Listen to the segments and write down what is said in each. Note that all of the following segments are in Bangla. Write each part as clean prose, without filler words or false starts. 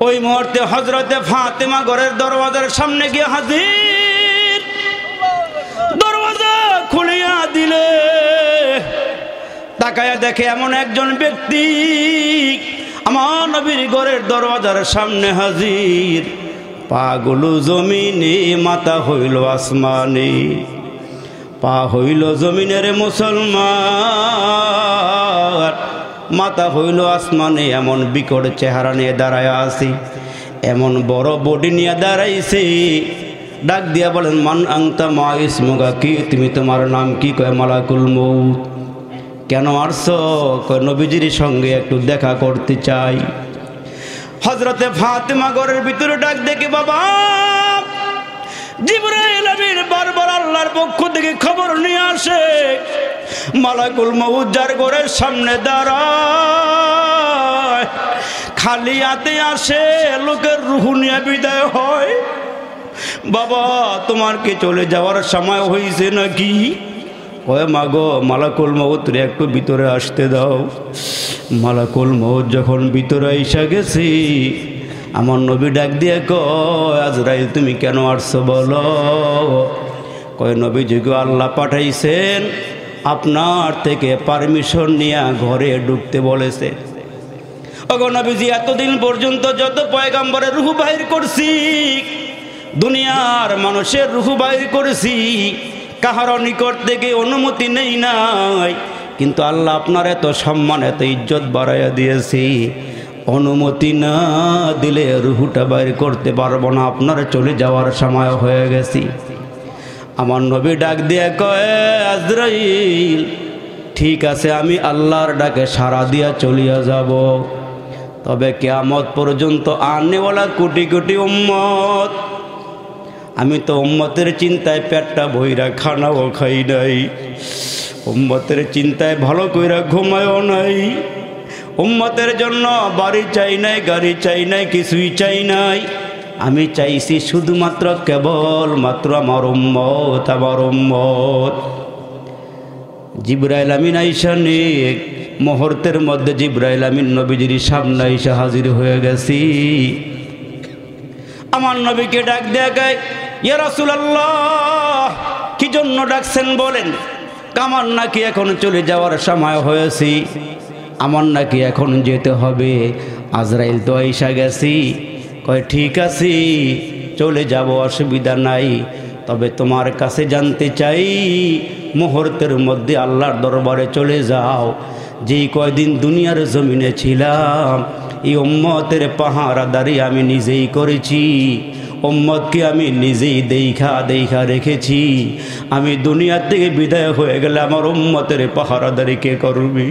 ওই মুহূর্তে হযরতে ফাতেমা ঘরের দরওয়াজার সামনে গিয়ে হাজির। দরওয়াজা খুলিয়া দিলে তাকায়া দেখে এমন একজন ব্যক্তি আমার নবীর ঘরের দরওয়াজার সামনে হাজির। পাগুলো জমিনে, মাথা হইল আসমানে। পা হইল জমিনের মুসলমান, মাথা হইল আসমানে। এমন বিকট চেহারা নিয়ে দাঁড়ায় আছি, এমন বড় বডি নিয়ে দাঁড়াইছে। ডাক দিয়া বলেন, মান আংতা মা ইসমুকা, কি তুমি, তোমার নাম কি? কয় মালাকুল মউত। কেন আসছো? কয় নবীজির সঙ্গে একটু দেখা করতে চাই। হযরতে ফাতেমা ঘরের ভিতরে ডাক দেখে, বাবা জিবরাইল আমিন বারবার আল্লাহর পক্ষ থেকে খবর নিয়ে আসে, মালাকুল মউত যার ঘরের সামনে দাঁড়ায় খালি হাতে আসে, লোকের রূহ নিয়ে বিদায় হয়। বাবা তোমার কি চলে যাওয়ার সময় হয়েছে নাকি? কয় মা গো, মালাকুল মউত রে একটু ভিতরে আসতে দাও। মালাকুল মউত যখন ভিতরে এসে গেছি, আমার নবী ডাক দিয়ে কয়, আজরাইল তুমি কেন আসছো বলো? কয় নবীজি গো, আল্লাহ পাঠাইছেন, আপনার থেকে পারমিশন নিয়ে ঘরে ঢুকতে বলেছে। ওগো নবীজি, এতদিন পর্যন্ত যত পয়গাম্বরের রূহ বাহির করছি, দুনিয়ার মানুষের রূহ বাহির করেছি, কাহারও নিকট থেকে অনুমতি নেই নাই, কিন্তু আল্লাহ আপনার এত সম্মান, এত ইজ্জত বাড়াইয়া দিয়েছি, অনুমতি না দিলে রুহুটা বাইর করতে পারবো না, আপনার চলে যাওয়ার সময় হয়ে গেছি। আমার নবী ডাক দিয়ে কয়, আজরাইল ঠিক আছে, আমি আল্লাহর ডাকে সাড়া দিয়া চলিয়া যাব, তবে কিয়ামত পর্যন্ত আনেওয়ালা কোটি কোটি উম্মত, আমি তো উম্মতের চিন্তায় পেটটা ভইরা খানাও খাই নাই, উম্মতের চিন্তায় ভালো কইরা ঘুমায়ও নাই, উম্মতের জন্য বাড়ি চাই নাই, গাড়ি চাই নাই, কিছুই চাই নাই, আমি চাইছি শুধুমাত্র কেবল মাত্র আমার উম্মত, আমার উম্মত। জিবরাইল আমিন আইসা নেক মুহূর্তের মধ্যে জিবরাইল আমিন নবীজির সামনে আইসা হাজির হয়ে গেছি। আমার নবীকে ডাক দেয়া গায়, ইয়া রাসূলুল্লাহ, কি জন্য ডাকছেন বলেন? আমার নাকি এখন চলে যাওয়ার সময় হয়েছি, আমার নাকি এখন যেতে হবে, আজরাইল তো আইসা গেছি। কয় ঠিক আছে, চলে যাব, অসুবিধা নাই, তবে তোমার কাছে জানতে চাই, মুহূর্তের মধ্যে আল্লাহর দরবারে চলে যাও। যেই কয়দিন দুনিয়ার জমিনে ছিলাম, এই উম্মতের পাহারাদারি আমি নিজেই করেছি, উম্মতকে আমি নিজেই দেখা রেখেছি। আমি দুনিয়া থেকে বিদায় হয়ে গেলে আমার উম্মতের পাহারাদারি কে করবে?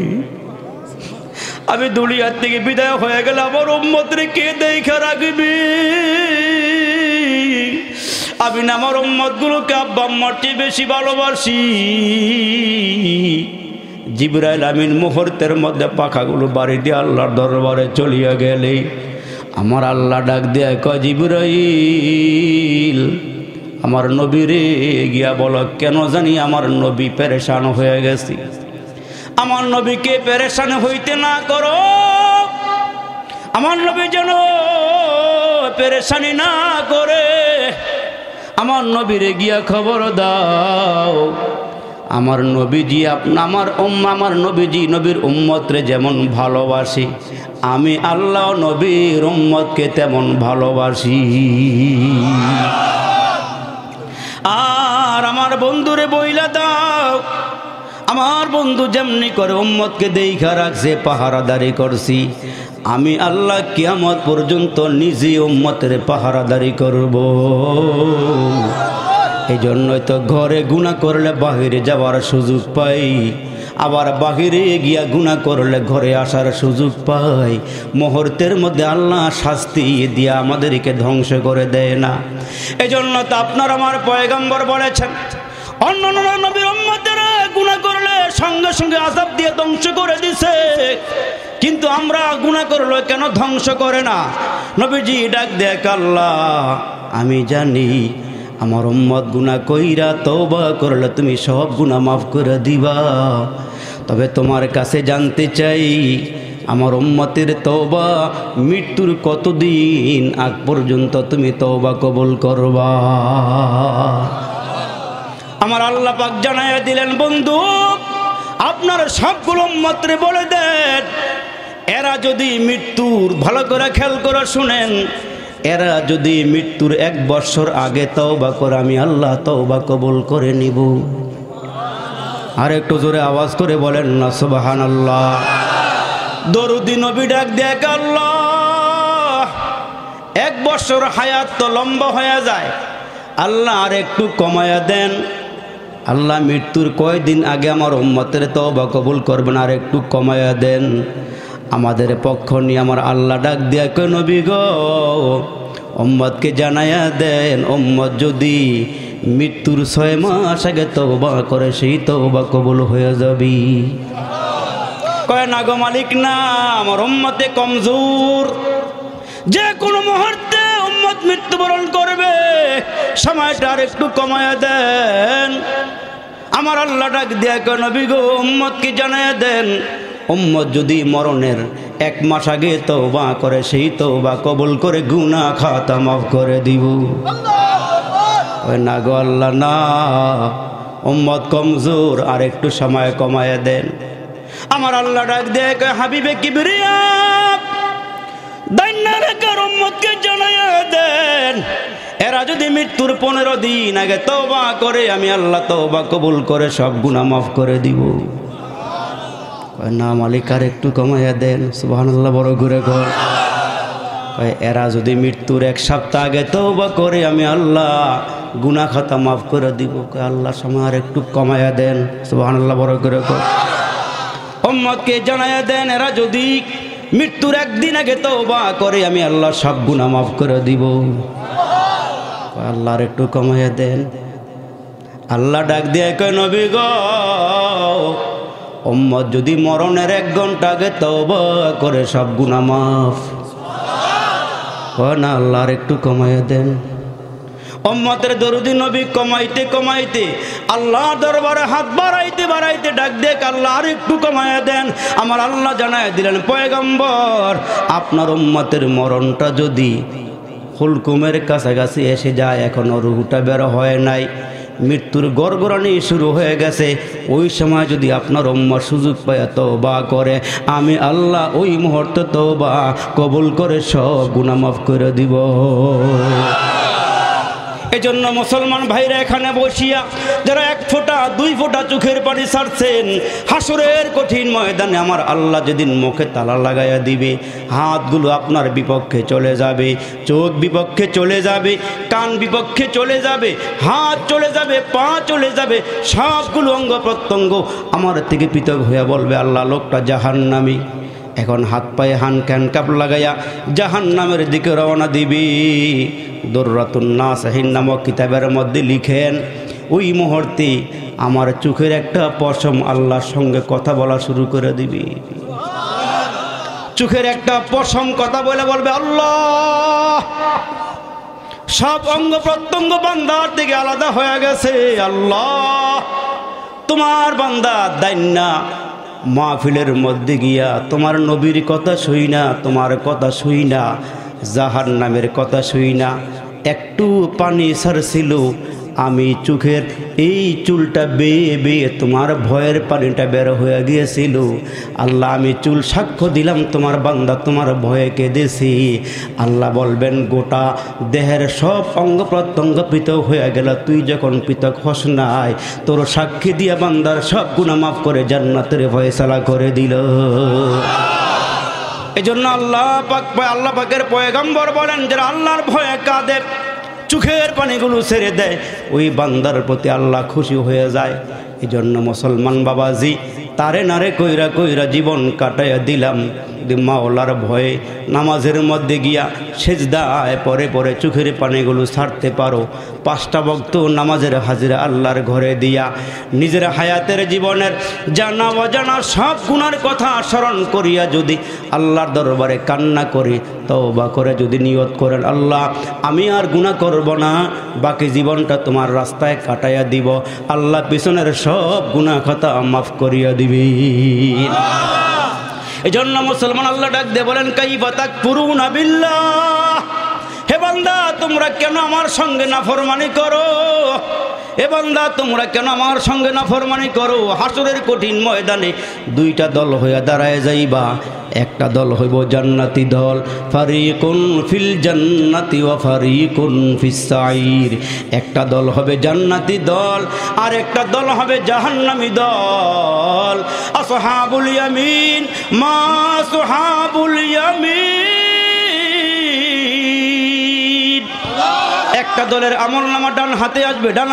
আমি দুনিয়ার থেকে বিদায় হয়ে গেলে আমার উম্মতরে কে দেখা রাখবে? আমি না আমার উম্মতগুলোকে আব্বা আম্মার চেয়ে বেশি ভালোবাসি। জিবরাইল আমিন মুহূর্তের মধ্যে পাখাগুলো বাড়ি দিয়ে আল্লাহর দরবারে চলিয়া গেলে আমার আল্লাহ ডাক দেয়া কয়, জিবরাইল আমার নবীরে গিয়া বলো, কেন জানি আমার নবী পেরেশান হয়ে গেছি, আমার নবীকে পেরেশান হইতে না করো, আমার নবী যেন পেরেশানি না করে, আমার নবীরে গিয়া খবর দাও, আমার নবীজি আমার নবীজি নবীর উম্মতরে যেমন ভালোবাসি, আমি আল্লাহ নবীর উম্মতকে তেমন ভালোবাসি। আর আমার বন্ধুরে বইলা দাও, আমার বন্ধু যেমনি করে উম্মতকে দেখা রাখছে, পাহারাদারি করছি, আমি আল্লাহ কিয়ামত পর্যন্ত নিজে উম্মতের পাহারাদারি করব। এই জন্যই তো ঘরে গুনাহ করলে বাহিরে যাওয়ার সুযোগ পাই, আবার বাহিরে গিয়া গুনাহ করলে ঘরে আসার সুযোগ পাই। মুহূর্তের মধ্যে আল্লাহ শাস্তি দিয়া আমাদেরকে ধ্বংস করে দেয় না। এই জন্য তো আপনার আমার পয়গম্বর বলেছেন, অন্য নবীর উম্মতেরা গুনাহ করলে সঙ্গে সঙ্গে আযাব দিয়ে ধ্বংস করে দিছে, কিন্তু আমরা গুনাহ করলে কেন ধ্বংস করে না? নবীজি ডাক দেখ, আল্লাহ আমি জানি আমার উম্মত গুনাহ কইরা তওবা করলে তুমি সব গুনাহ মাফ করে দিবা, তবে তোমার কাছে জানতে চাই, আমার উম্মতের তওবা মৃত্যুর কতদিন আগ পর্যন্ত তুমি তওবা কবুল করবা। আমার আল্লাহ পাক জানায়া দিলেন, বন্ধু আপনার সবগুলো উম্মতরে বলে দেন, এরা যদি মৃত্যুর, ভালো করে খেয়াল করে শুনেন, এরা যদি মৃত্যুর 1 বছর আগে তওবা করে আমি আল্লাহ তওবা কবুল করে নিব। আর একটু জোরে আওয়াজ করে বলেন না সুবহানাল্লাহ। দরুদি নবী ডাক দেখ, আল্লাহ 1 বছর হায়াত তো লম্বা হয়ে যায়, আল্লাহ আর একটু কমায়া দেন। আল্লাহ মৃত্যুর কয়দিন আগে আমার উম্মতের তওবা কবুল করবেন, আর একটু কমায়া দেন। আমাদের পক্ষ নিয়ে আমার আল্লাহ ডাক দিয়া কয়, নবী গো উম্মতকে জানায়া দেন, উম্মত যদি মৃত্যুর 6 মাস আগে তওবা করে সেই তওবা কবুল হয়ে যাবে। কয় না গো মালিক না, আমার উম্মতে কমজোর, যে কোনো মুহূর্তে উম্মত মৃত্যুবরণ করবে, সময়টা আর একটু কমায়া দেন। আমার আল্লাহ ডাক দিয়া কয়, নবী গো উম্মতকে জানায়া দেন, উম্মত যদি মরণের 1 মাস আগে তওবা করে সেই তওবা কবুল করে গুনাহ খাতা মাফ করে দিব। ওই না গো আল্লাহ না, উম্মত কমজোর, আর একটু সময় কমায়া দেন। আমার আল্লাহ ডাক দেয়, হাবিবে কিবরিয়া দাইন্নারেকার উম্মতকে জানায়া দেন, এরা যদি মৃত্যুর 15 দিন আগে তওবা করে আমি আল্লাহ তওবা কবুল করে সব গুনাহ মাফ করে দিব। না মালিক আর একটু কমাইয়া দেন। সুবহানাল্লাহ, বড় ঘুরে ঘর। এরা যদি মৃত্যুর 1 সপ্তাহ আগে তওবা করে আমি আল্লাহ গুনাহ খাতা মাফ করে দিব। আল্লাহ সময় আর একটু কমাইয়া দেন। সুবহানাল্লাহ, বড় ঘুরে ঘর। উম্মতকে জানাইয়া দেন, এরা যদি মৃত্যুর 1 দিন আগে তওবা করে আমি আল্লাহ সব গুনাহ মাফ করে দিব। আল্লাহ আর একটু কমাইয়া দেন। আল্লাহ ডাক দিয়ে কয়, নবী গো উম্মত যদি মরণের 1 ঘন্টা আগে তওবা করে সব গুনাহ মাফ। না আল্লাহ আর একটু কমাইয়া দেন। উম্মতের দরুদি নবী কমাইতে কমাইতে আল্লাহ দরবারে হাত বাড়াইতে বাড়াইতে ডাক দেখ, আল্লাহ আর একটু কমাইয়া দেন। আমার আল্লাহ জানায় দিলেন, পয়গম্বর আপনার উম্মতের মরণটা যদি হুলকুমের কাছাকাছি এসে যায়, এখনো রুহটা বের হয় নাই, মৃত্যুর গড়গড়ানি শুরু হয়ে গেছে, ওই সময় যদি আপনার উম্মত সুযোগ পায় তওবা করে আমি আল্লাহ ওই মুহূর্তে তওবা কবুল করে সব গুনাহ মাফ করে দিব। এজন্য মুসলমান ভাইরা এখানে বসিয়া যারা 1 ফোঁটা 2 ফোঁটা চোখের পানি ছাড়ছেন, হাসরের কঠিন ময়দানে আমার আল্লাহ যেদিন মুখে তালা লাগাইয়া দিবে, হাতগুলো আপনার বিপক্ষে চলে যাবে, চোখ বিপক্ষে চলে যাবে, কান বিপক্ষে চলে যাবে, হাত চলে যাবে, পা চলে যাবে, সবগুলো অঙ্গ প্রত্যঙ্গ আমার থেকে পৃথক হয়ে বলবে, আল্লাহ লোকটা জাহান্নামী। এখন হাত পায়ে হ্যান্ডকাপ লাগাইয়া জাহান্নামের দিকে রওনা দিবি। দুররাতুন নাসিহিন নামক কিতাবের মধ্যে লিখেন, ওই মুহূর্তে আমার চোখের একটা পশম আল্লাহর সঙ্গে কথা বলা শুরু করে দিবি। চোখের একটা পশম কথা বলে বলবে, আল্লাহ। সব অঙ্গ প্রত্যঙ্গ বান্দার থেকে আলাদা হয়ে গেছে। আল্লাহ তোমার বান্দা দাইন্না মাহফিলের মধ্যে গিয়া তোমার নবীর কথা শুই না, তোমার কথা শুই না, জাহান্নামের কথা শুই না, একটু পানি ছাড়ছিল, আমি চোখের এই চুলটা বেয়ে বেয়ে তোমার ভয়ের পানিটা বের হয়ে গিয়েছিল। আল্লাহ আমি চুল সাক্ষ্য দিলাম তোমার বান্দা তোমার ভয়ে কেঁদেছি। আল্লাহ বলবেন, গোটা দেহের সব অঙ্গ প্রত্যঙ্গ পৃথক হয়ে গেল, তুই যখন পৃথক হস নাই, তোর সাক্ষী দিয়া বান্দার সব গুনাহ মাফ করে জান্নাতের ফয়সালা করে দিল। এজন্য আল্লাহ পাকের পয়গম্বর বলেন, যারা আল্লাহর ভয়ে কাঁদে, চোখের পানিগুলো ছেড়ে দেয়, ওই বান্দার প্রতি আল্লাহ খুশি হয়ে যায়। এই জন্য মুসলমান বাবাজি তারে নারে কইরা কইরা জীবন কাটাইয়া দিলাম, মাওলার ভয়ে নামাজের মধ্যে গিয়া সেজদায় পরে পরে চোখের পানিগুলো ছাড়তে পারো। 5টা ওয়াক্ত নামাজের হাজিরা আল্লাহর ঘরে দিয়া নিজের হায়াতের জীবনের জানা অজানা সব গুনার কথা স্মরণ করিয়া যদি আল্লাহর দরবারে কান্না করি, তওবা করে যদি নিয়ত করেন, আল্লাহ আমি আর গুনাহ করব না, বাকি জীবনটা তোমার রাস্তায় কাটাইয়া দিব, আল্লাহ পিছনের সব গুনাহ খাতা মাফ করিয়া দিবি। এজন্য মুসলমান আল্লাহ ডাক দিয়ে বলেন কাইফা তাকফুরুনা বিল্লাহ, হে বান্দা তোমরা কেন আমার সঙ্গে নাফরমানি করো, এ বান্দা তোমরা কেন আমার সঙ্গে নাফরমানি করো। হাসরের কঠিন ময়দানে দুইটা দল হইয়া দাঁড়ায় যাইবা, একটা দল হইব জান্নাতি দল, ফারিকুন ফিল জান্নাতি ওয়া ফারিকুন ফিস সাঈর, একটা দল হবে জান্নাতি দল আর একটা দল হবে জাহান্নামী দল। আসহাবুল ইয়ামিন মা আসহাবুল ইয়ামিন, একটা দলের আমলনামা ডান হাতে আসবে, ডান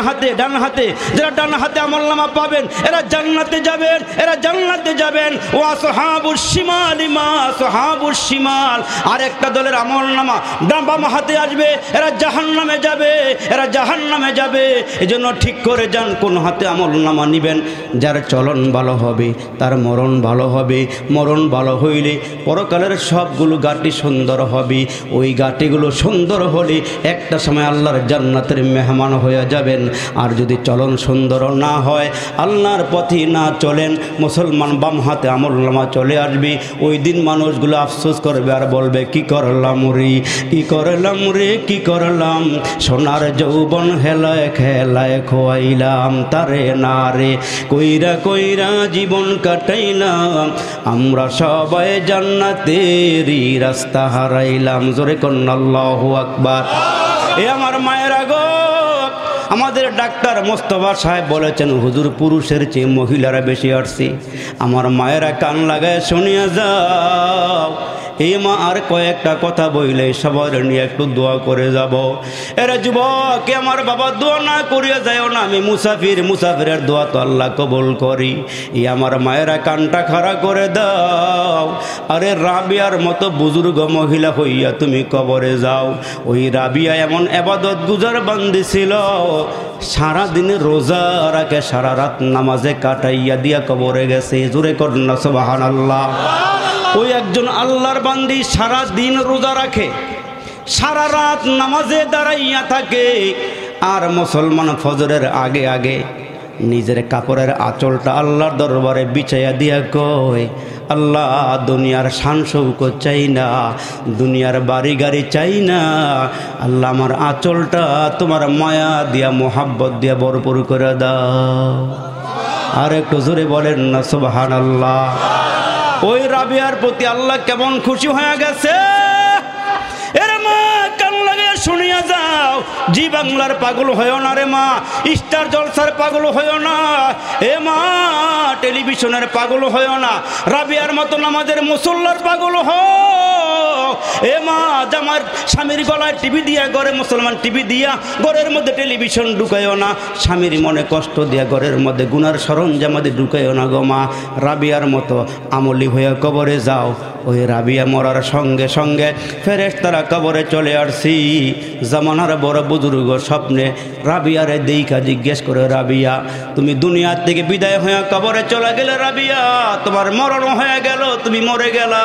হাতে যারা ডান হাতে আমলনামা পাবেন এরা জান্নাতে যাবেন, এরা জান্নাতে যাবেন। ও আসহাবুশ শিমাল মা আসহাবুশ শিমাল, আর একটা দলের আমলনামা বাম হাতে আসবে, এরা জাহান্নামে যাবে, এরা জাহান্নামে যাবে। এজন্য ঠিক করে যান কোন হাতে আমলনামা নেবেন। যার চলন ভালো হবে তার মরণ ভালো হবে, মরণ ভালো হইলে পরকালের সবগুলো গাটি সুন্দর হবে। ওই গাটিগুলো সুন্দর হলে একটা সময় আল্লাহর জান্নাতের মেহমান হয়ে যাবেন। আর যদি চলন সুন্দর না হয়, আল্লাহর পথে না চলেন, মুসলমান বাম হাতে আমলনামা চলে আসবে। ওই দিন মানুষগুলো আফসোস করবে আর বলবে কি করলাম রে, কি করলাম রে, কি করলাম, সোনার যৌবন হেলায় খেলায় খোয়াইলাম তারে না রে, কইরা কইরা জীবন কাটাইলাম, আমরা সবাই জান্নাতেরই রাস্তা হারাইলাম। জোরে কন্না আল্লাহু আকবার। এ আমার মায়েরা গো, আমাদের ডাক্তার মোস্তফা সাহেব বলেছেন হুজুর পুরুষের চেয়ে মহিলারা বেশি আসছে। আমার মায়েরা কান লাগায় শুনিয়া যাও। এই মা আর কয়েকটা কথা বইলে সবার নিয়ে একটু দোয়া করে যাব। এরা যুবক, আমার বাবা দোয়া না করিয়া যাও না, আমি মুসাফির, মুসাফিরের দোয়া তো আল্লাহ কবুল করি। এই আমার মায়েরা কানটা খাড়া করে দাও। আরে রাবিয়ার মতো বুজুর্গ মহিলা হইয়া তুমি কবরে যাও। ওই রাবিয়া এমন এবাদত গুজার বান্দি ছিল, সারাদিনে রোজা রাখে, সারা রাত নামাজে কাটাইয়া দিয়া কবরে গেছে। জোরে করুন সুবহানাল্লাহ। ওই একজন আল্লাহর বান্দি সারা দিন রোজা রাখে, সারা রাত নামাজে দাঁড়াইয়া থাকে, আর মুসলমান ফজরের আগে আগে নিজের কাপড়ের আঁচলটা আল্লাহর দরবারে বিছাইয়া দিয়া কয়, আল্লাহ দুনিয়ার শান শৌকত চাই না, দুনিয়ার বাড়ি গাড়ি চাই না, আল্লাহ আমার আঁচলটা তোমার মায়া দিয়া মোহাব্বত দিয়া ভরপুর করে দাও। আর একটু জোরে বলেন না সুবহানাল্লাহ। ওই রাবিয়ার প্রতি আল্লাহ কেমন খুশি হয়ে গেছে। এর মা কান লাগে শুনিয়া যাও। জি বাংলার পাগল হয়েও না রে মা, স্টার জলসার পাগল হয়েও না, এ মা টেলিভিশনের পাগল হয়েও না, রাবিয়ার মতো নামাজের মুসল্লার পাগল হও। এ মা জামার স্বামীর গলায় টিভি দিয়া, ঘরে মুসলমান টিভি দিয়া ঘরের মধ্যে টেলিভিশন ঢুকাইও না, স্বামীর মনে কষ্ট দিয়া ঘরের মধ্যে গুনার সরঞ্জামাদি ঢুকাইও না গো মা। রাবিয়ার মতো আমলি হয়ে কবরে যাও। ওই রাবিয়া মরার সঙ্গে সঙ্গে ফেরেশতারা কবরে চলে আসছি। জামানার বড় বুজুর্গ স্বপ্নে রাবিয়ারে দেইখা জিজ্ঞেস করে, রাবিয়া তুমি দুনিয়া থেকে বিদায় হয়ে কবরে চলে গেলে, রাবিয়া তোমার মরণ হয়ে গেল, তুমি মরে গেলা,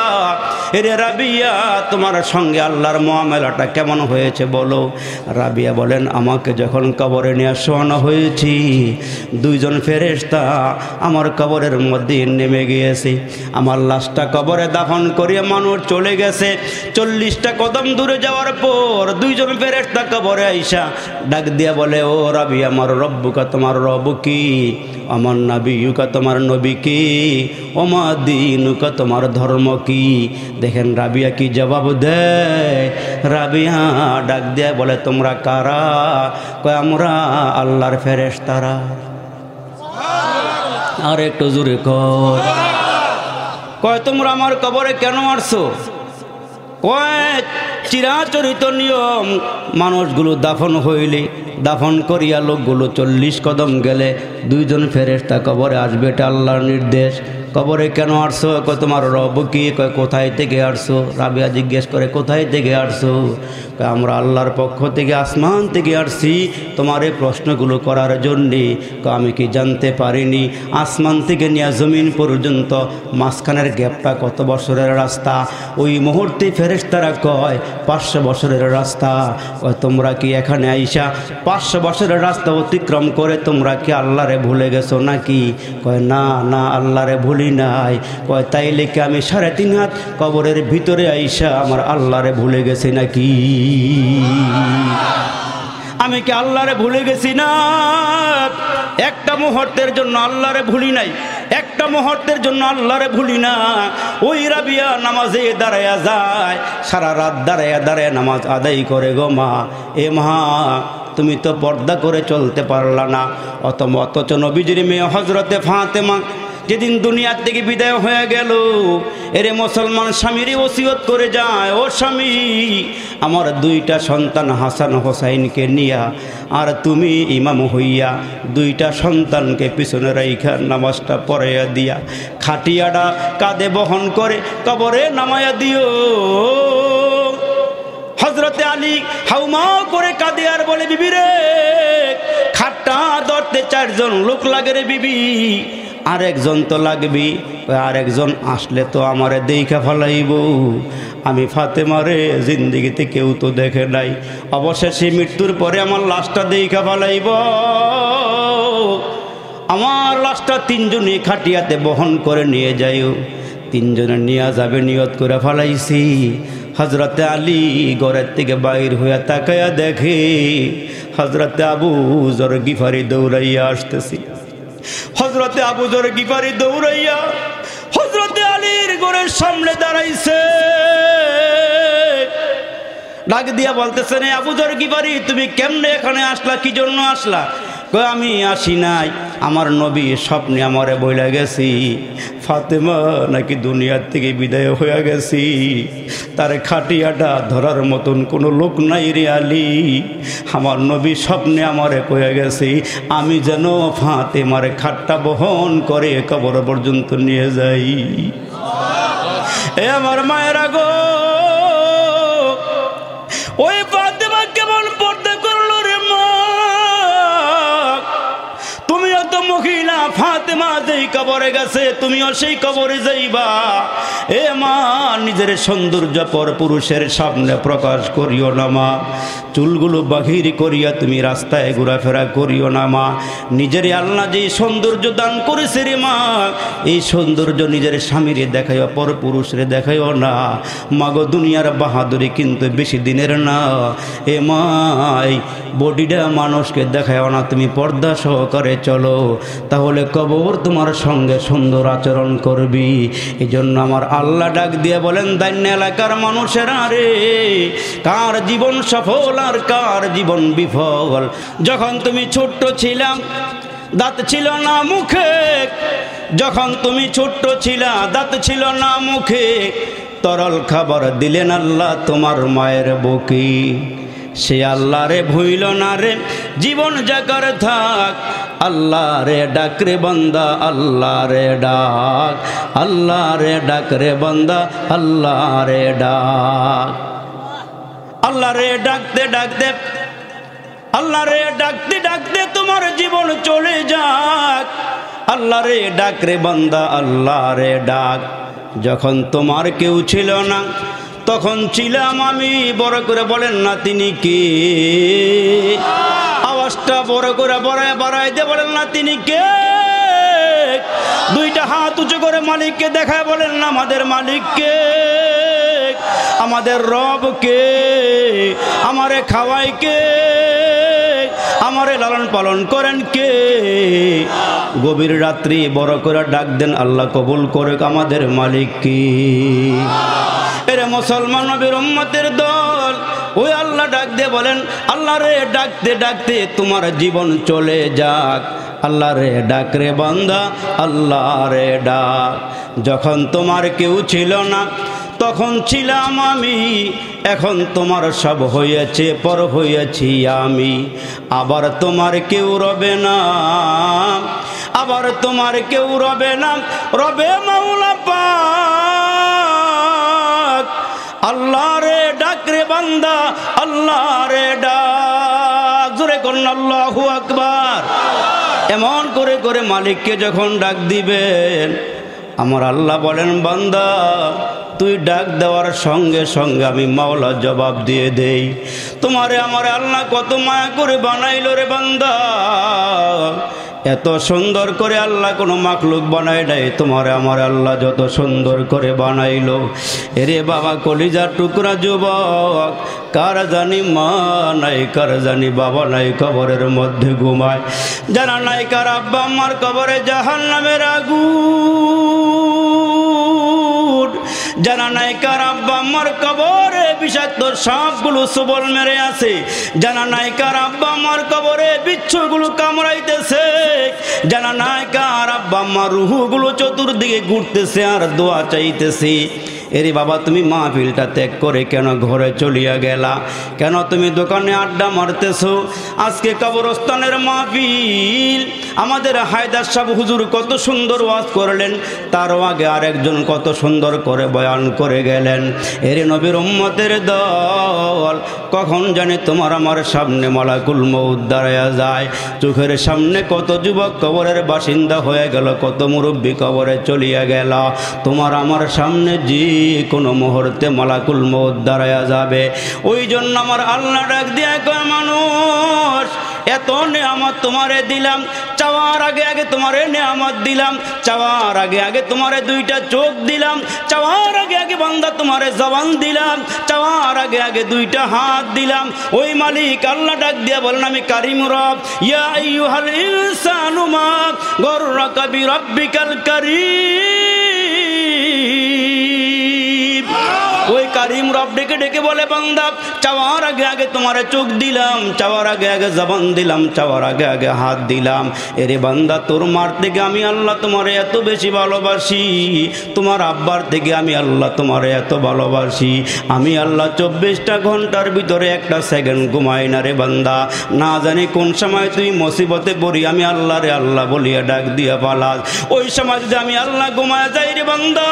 এরে রাবিয়া তোমার সঙ্গে আল্লাহর মুআমালাটা কেমন হয়েছে বলো। রাবিয়া বলেন, আমাকে যখন কবরে নিয়ে শোয়ানো হয়েছি, দুইজন ফেরেশতা আমার কবরের মধ্যে নেমে গিয়েছে। আমার লাশটা কবরে দাফন করিয়া মানুষ চলে গেছে। 40টা কদম দূরে যাওয়ার পর দুইজন ফেরেশতা কবরে আইসা ডাক দিয়া বলে, ও রাবিয়া আমার রব্বুকা তোমার রব কি, আমার নবীকা তোমার নবী কি, ওমা দীনুকা তোমার ধর্ম কি। দেখেন রাবিয়া কি জবাব দেয়। রাবিয়া ডাক দিয়া বলে, তোমরা কারা? কয় আমরা আল্লাহর ফেরেশতারা। আর একটু জোরে কয় তোমরা আমার কবরে কেন আসছো? কয় চিরাচরিত নিয়ম, মানুষগুলো দাফন হইলে, দাফন করিয়া লোকগুলো 40 কদম গেলে দুইজন ফেরেশতা কবরে আসবে, এটা আল্লাহর নির্দেশ। কবরে কেন আসছো? কয় তোমার রব কি? কয় কোথায় থেকে আসছো? রাবিয়া জিজ্ঞেস করে, কোথায় থেকে আসছো? আমরা আল্লাহর পক্ষ থেকে আসমান থেকে আসছি তোমার এই প্রশ্নগুলো করার জন্যে। আমি কি জানতে পারিনি আসমান থেকে নিয়ে জমিন পর্যন্ত মাঝখানের গ্যাপটা কত বছরের রাস্তা? ওই মুহূর্তে ফেরেশতারা কয় 500 বছরের রাস্তা। কয় তোমরা কি এখানে আইসা 500 বছরের রাস্তা অতিক্রম করে তোমরা কি আল্লাহরে ভুলে গেছো নাকি? কয় না না, আল্লাহরে ভুলি নাই। কয় তাইলে কি আমি 3.5 হাত কবরের ভিতরে আইসা আমার আল্লাহরে ভুলে গেছি নাকি? আমি কি আল্লাহরে ভুলে গেছি না? একটা মুহূর্তের জন্য আল্লাহরে ভুলি নাই, একটা মুহূর্তের জন্য আল্লাহরে ভুলি না। ওই রাবিয়া নামাজে দাঁড়ায়া যায়, সারা রাত দাঁড়ায়া দাঁড়ায়া নামাজ আদায় করে গো মা। এ মা, তুমি তো পর্দা করে চলতে পারলা না। অথচ নবীজির মেয়ে হজরতে ফাতেমা যেদিন দুনিয়ার থেকে বিদায় হয়ে গেল, এরে মুসলমান স্বামীরই ওসিয়ত করে যায়, ও স্বামী আমার 2টা সন্তান হাসান হোসাইনকে নিয়া আর তুমি ইমাম হইয়া 2টা সন্তানকে পিছনে রাইখা নামাজটা পড়াইয়া দিয়া খাটিয়াটা কাঁধে বহন করে কবরে নামাইয়া দিও। হজরতে আলী হাউমা করে কাঁদে আর বলে, বিবি রে খাটটা ধরতে 4 জন লোক লাগে রে বিবি, আরেকজন তো লাগবি, আরেকজন আসলে তো আমারে দেখা ফেলাইব। আমি ফাতেমারে জিন্দিগিতে কেউ তো দেখে নাই, অবশেষে মৃত্যুর পরে আমার লাশটা দেখা ফেলাইব। আমার লাশটা 3 জনে খাটিয়াতে বহন করে নিয়ে যাইও। 3 জনে নিয়ে যাবে নিয়ত করে ফেলাইছি। হজরতে আলী ঘরের থেকে বাইর হইয়া তাকায়া দেখে হজরতে আবু যর গিফারি দৌড়াইয়া আসতেছি। হজরতে আবু যর গিফারি দৌড়াইয়া হজরতে আলীর ঘরের সামনে দাঁড়াইছে। ডাক দিয়া বলতেছে, রে আবু যর গিফারি, তুমি কেমনে এখানে আসলা? কি জন্য আসলা? কই আমি আসি নাই, আমার নবী স্বপ্নে আমারে বইলা গেছি ফাতেমা নাকি দুনিয়ার থেকে বিদায় হয়ে গেছি, তার খাটিয়াটা ধরার মতন কোনো লোক নাই রে আলী। আমার নবী স্বপ্নে আমারে কয়ে গেছি আমি যেন ফাতেমার খাটটা বহন করে কবর পর্যন্ত নিয়ে যাই। এ আমার মায়েরা গো, ওই ফাতেমা কেমন পর্দা করলো রে মা। তুমিও তো মহিলা, ফাতেমা যেই কবরে গেছে তুমিও সেই কবরে যাইবা। এ মা, নিজের সৌন্দর্য পর পুরুষের সামনে প্রকাশ করিও না মা। চুলগুলো বাহির করিয়া তুমি রাস্তায় ঘোরাফেরা করিও না মা। নিজের আল্লাহ যেই সৌন্দর্য দান করেছে রে মা, এই সৌন্দর্য নিজের স্বামীরে দেখাইও, পর পুরুষরে দেখাইও না। মাগো, দুনিয়ার বাহাদুরি কিন্তু বেশি দিনের না। এ মাই, বডিটা মানুষকে দেখাইও না, তুমি পর্দা সহকারে চলো, তাহলে কবর তোমার সঙ্গে সুন্দর আচরণ করবি। এই জন্য আমার আল্লাহ ডাক দিয়ে বলেন, দান্য এলাকার মানুষেরা রে, কার জীবন সফল আর কার জীবন বিফল। যখন তুমি ছোট্ট ছিলাম দাঁত ছিল না মুখে, যখন তুমি ছোট্ট ছিলা দাঁত ছিল না মুখে, তরল খাবার দিলেন আল্লাহ তোমার মায়ের বুকে। সে আল্লাহ রে ভুইল না রে, জীবন জাগার থাক, আল্লাহ রে ডাক রে বান্দা, আল্লাহ রে ডাক, আল্লাহ রে ডাক রে বান্দা, আল্লাহ রে ডাক। আল্লাহ রে ডাকতে ডাকতে, আল্লাহ রে ডাকতে ডাকতে তোমার জীবন চলে যাক। আল্লাহ রে ডাক রে বান্দা, আল্লাহ রে ডাক। যখন তোমার কেউ ছিল না তখন ছিলাম আমি। বড় করে বলেন না তিনি কে? আওয়াজটা বড় করে বাড়ায় দিয়ে বলেন না তিনি কে? 2টা হাত উঁচু করে মালিককে দেখায় বলেন না আমাদের মালিককে, আমাদের রবকে, আমারে খাওয়াই কে, আমারে লালন পালন করেন কে? গভীর রাত্রি বড় করে ডাক দেন, আল্লাহ কবুল করে আমাদের মালিককে। এরে মুসলমান নবীর উম্মতের দল, ওই আল্লাহ ডাক দিয়ে বলেন, আল্লাহ রে ডাকতে ডাকতে তোমার জীবন চলে যাক। আল্লাহ রে ডাক রে বান্দা, আল্লাহ রে ডাক। যখন তোমার কেউ ছিল না তখন ছিলাম আমি, এখন তোমার সব হয়েছে, পর হয়েছি আমি। আবার তোমার কেউ রবে না, আবার তোমার কেউ রবে না, রবে মাওলা পাক। আল্লাহ রে ডাক রে বান্দা, আল্লাহ রে ডাক, জোরে করুন আল্লাহু আকবার। এমন করে করে মালিককে যখন ডাক দিবেন, আমার আল্লাহ বলেন বান্দা তুই ডাক দেওয়ার সঙ্গে সঙ্গে আমি মাওলা জবাব দিয়ে দেই। তোমারে আমার আল্লাহ কত মায়া করে বানাইলো রে বান্দা, এত সুন্দর করে আল্লাহ কোনো মাখলুক বানায় নাই, তোমারে আমার আল্লাহ যত সুন্দর করে বানাইলো। এরে বাবা কলিজার টুকরা যুবক, কার জানি মা নাই, কার জানি বাবা নাই, কবরের মধ্যে ঘুমায়। যারা নাই কার আব্বা আম্মার কবরে জাহান্নামের আগুন, যারা নাই কার আব্বা আম্মার কবরে বিষাক্ত সাপগুলো সবল মেরে আছে, যারা নাই কার আব্বা আম্মার কবরে বিচ্ছুগুলো কামড়াইতেছে, যারা নাই কার আব্বা আম্মার রুহুগুলো চতুর্দিকে ঘুরতেছে আর দোয়া চাইতেছে। এরে বাবা তুমি মাহফিলটা ত্যাগ করে কেন ঘরে চলিয়া গেলা? কেন তুমি দোকানে আড্ডা মারতেছো? আজকে কবরস্থানের মাহফিল, আমাদের হায়দার সাহেব হুজুর কত সুন্দর ওয়াজ করলেন, তারও আগে আরেকজন কত সুন্দর করে বয়ান করে গেলেন। এরে নবীর উম্মতের দল, কখন জানি তোমার আমার সামনে মালাকুল মউত দাঁড়ায়া যায়। চোখের সামনে কত যুবক কবরের বাসিন্দা হয়ে গেল, কত মুরব্বী কবরে চলিয়া গেল। তোমার আমার সামনে যে কোনো মুহূর্তে মালাকুল মউত দাঁড়ায়া যাবে। ওই জন্য আমার আল্লাহ ডাক দিয়া কয় মানুষ এত নেয়ামত তোমারে দিলাম, চাওয়ার আগে আগে তোমারে নেয়ামত দিলাম, চাওয়ার আগে আগে তোমারে দুইটা চোখ দিলাম, চাওয়ার আগে আগে বান্দা তোমারে জবান দিলাম, চাওয়ার আগে আগে দুইটা হাত দিলাম। ওই মালিক আল্লাহ ডাক দিয়া বলেন আমি কারিম রব। ইয়া আইয়ুহাল ইনসানু মা গররাকা বিরাব্বিকাল কারীম। ওই কারিম রব ডেকে ডেকে বলে বান্দা চাওয়ার আগে আগে তোমারে চোখ দিলাম, চাওয়ার আগে আগে জবান দিলাম, চাওয়ার আগে আগে হাত দিলাম। এরে বান্দা তোর মার থেকে আমি আল্লাহ তোমারে এত বেশি ভালোবাসি, তোমার আব্বার থেকে আমি আল্লাহ তোমারে এত ভালোবাসি। আমি আল্লাহ 24টা ঘন্টার ভিতরে একটা সেকেন্ড ঘুমাই না রে বান্দা। না জানি কোন সময় তুই মুসিবতে পড়ি আমি আল্লাহ রে আল্লাহ বলিয়া ডাক দিয়া পালাস। ওই সময় যদি আমি আল্লাহ ঘুমায় যাই রে বান্দা,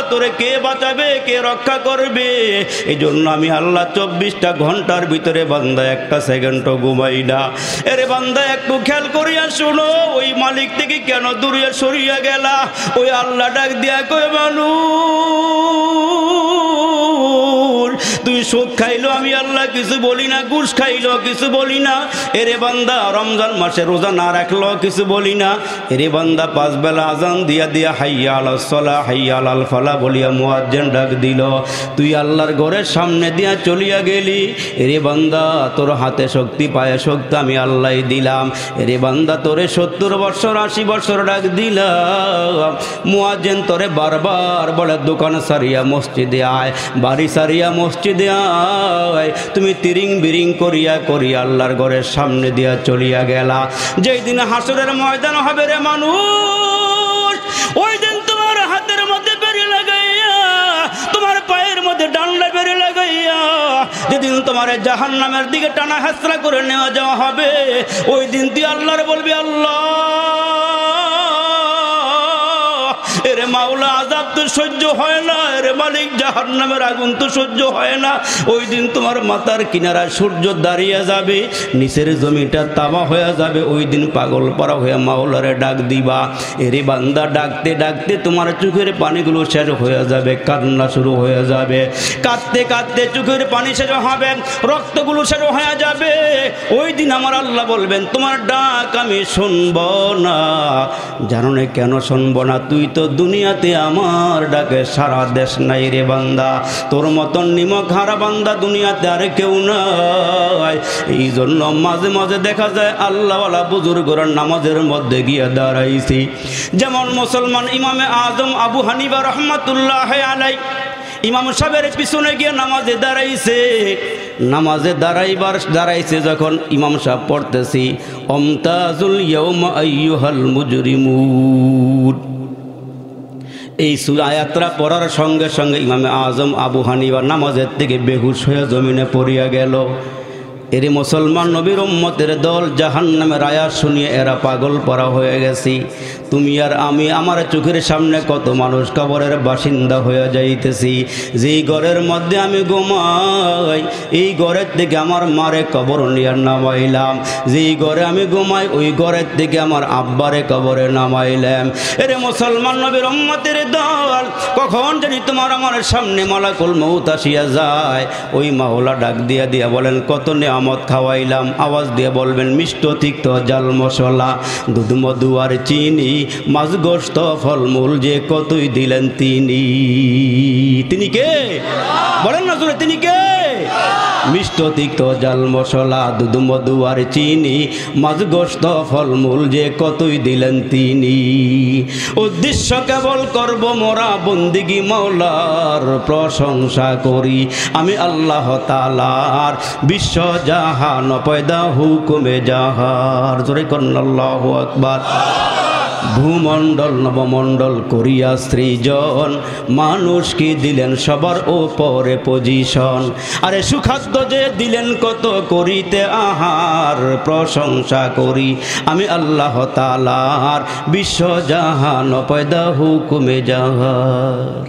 তোরে কে বাঁচাবে, কে রক্ষা করবে? এই জন্য আমি আল্লাহ 24টা ঘন্টার ভিতরে বান্দা একটা সেকেন্ডও ঘুমাই না। এরে বান্দা একটু খেয়াল করিয়া শোনো, ওই মালিক থেকে কেন দূরে সরিয়া গেলা? ওই আল্লাহ ডাক দিয়া কয় মানুষ তুই সুদ খাইলো আমি আল্লাহ কিছু বলি না, ঘুষ খাইলো কিছু বলি না। এরে বান্দা রমজান মাসে রোজা না রাখলো কিছু বলি না। এরে বান্দা 5 বেলা আজান দিয়া দিয়া হাইয়া আলাস সালাহ হাইয়া আলাল ফালাহ বলিয়া মুয়াজ্জিন ডাক দিল, তুই আল্লাহর ঘরের সামনে দিয়া চলিয়া গেলি। এরে বান্দা তোর হাতে শক্তি পায়ে শক্তি আমি আল্লাহই দিলাম। এরে বান্দা তোরে 70 বছর 80 বছর ডাক দিলাম, মুয়াজ্জিন তোরে বারবার বলে দোকান সারিয়া মসজিদে আয়, বাড়ি সারিয়া মসজিদে আয়। তুমি তিরিং বিরিং করিয়া করিয়া আল্লাহর ঘরের সামনে দিয়া চলিয়া গেলা। যেই দিন হাসরের ময়দান হবে রে মানুষ, ওই দিন তোমার হাতের মধ্যে বেরি লাগাইয়া, তোমার পায়ের মধ্যে ডান্ডা বেরি লাগাইয়া যেদিন তোমার জাহান্নামের দিকে টানা হেঁচড়া করে নেওয়া যাওয়া হবে, ওই দিন তুই আল্লাহরে বলবি আল্লাহ এরে মাওলা আযাব তো সহ্য হয় না, এরে মালিক জাহান্নামের আগুন তো সহ্য হয় না। ওই দিন তোমার মাথার কিনারায় সূর্য দাঁড়িয়ে যাবে, নিচের জমিটা তামা হয়ে যাবে। ওই দিন পাগল পারা হয়ে মাওলারে ডাক দিবা। এরে বান্দা ডাকতে ডাকতে তোমার চোখের পানিগুলো শেষ হয়ে যাবে, কান্না শুরু হয়ে যাবে। কাঁদতে কাঁদতে চোখের পানি শেষ হবে, রক্তগুলো শেষ হয়ে যাবে। ওই দিন আমার আল্লাহ বলবেন তোমার ডাক আমি শুনব না। জানো না কেন শুনব না? তুই তো দুনিয়াতে আমার ডাকে সারা দেশ নাই রে বান্দা, তোর মতন নিমক হারা বান্দা দুনিয়াতে আর কেউ নাই। এই জন্য মাঝে মাঝে দেখা যায় আল্লাহওয়ালা বুজুর্গরা নামাজের মধ্যে গিয়ে দাঁড়াইছি। যেমন মুসলমান ইমামে আজম আবু হানিফা রহমাতুল্লাহ আলাইহি ইমাম সাহেবের পিছনে গিয়ে নামাজে দাঁড়াইছে। নামাজে দাঁড়াইছে যখন ইমাম সাহেব পড়তেছি অমতাজুল ইয়াউমা আইয়ুহাল মুজরিমুন, এই আয়াতটা পড়ার সঙ্গে সঙ্গে ইমামে আজম আবু হানিফা নামাজের থেকে বেহুশ হয়ে জমিনে পড়িয়া গেল। এরে মুসলমান নবীর উম্মতের দল জাহান্নামের আয়াত শুনিয়ে এরা পাগল পরা হয়ে গেছি। তুমি আর আমি আমার চোখের সামনে কত মানুষ কবরের বাসিন্দা হয়ে যাইতেছি। যেই ঘরের মধ্যে আমি ঘুমাই এই ঘরের থেকে আমার মারে কবর নিয়ে নামাইলাম, যেই ঘরে আমি ঘুমাই ওই ঘরের থেকে আমার আব্বারে কবরে নামাইলাম। এরে মুসলমান নবীর উম্মতের দল, কখন জানি তোমার আমার সামনে মালাকুল মউত আসিয়া যায়, ওই মাওলা ডাক দিয়া দিয়া বলেন কত নিয়ামত খাওয়াইলাম। আওয়াজ দিয়ে বলবেন মিষ্ট তিক্ত জাল মশলা দুধ মধু আর চিনি মাছ গোশত ফলমূল যে কতই দিলেন তিনি। তিনি কে বলেন না জোরে, তিনি কে? মিষ্ট তিক্ত জাল মশলা দুধ মধু আর চিনি মাছ গোশত ফলমূল যে কতই দিলেন তিনি। উদ্দেশ্য কেবল করব মোরা বন্দিগি মাওলার প্রশংসা করি আমি আল্লাহ তাআলার বিশ্ব জাহান পয়দা হুকুমে জাহার। জোরে করুন আল্লাহু আকবার। ভূমণ্ডল নবমণ্ডল করিয়া সৃজন মানুষকে দিলেন সবার ওপরে পজিশন। আরে সুখাদ্য যে দিলেন কত করিতে আহার প্রশংসা করি আমি আল্লাহ তাআলার বিশ্ব জাহান পয়দা হুকুমে জাহার।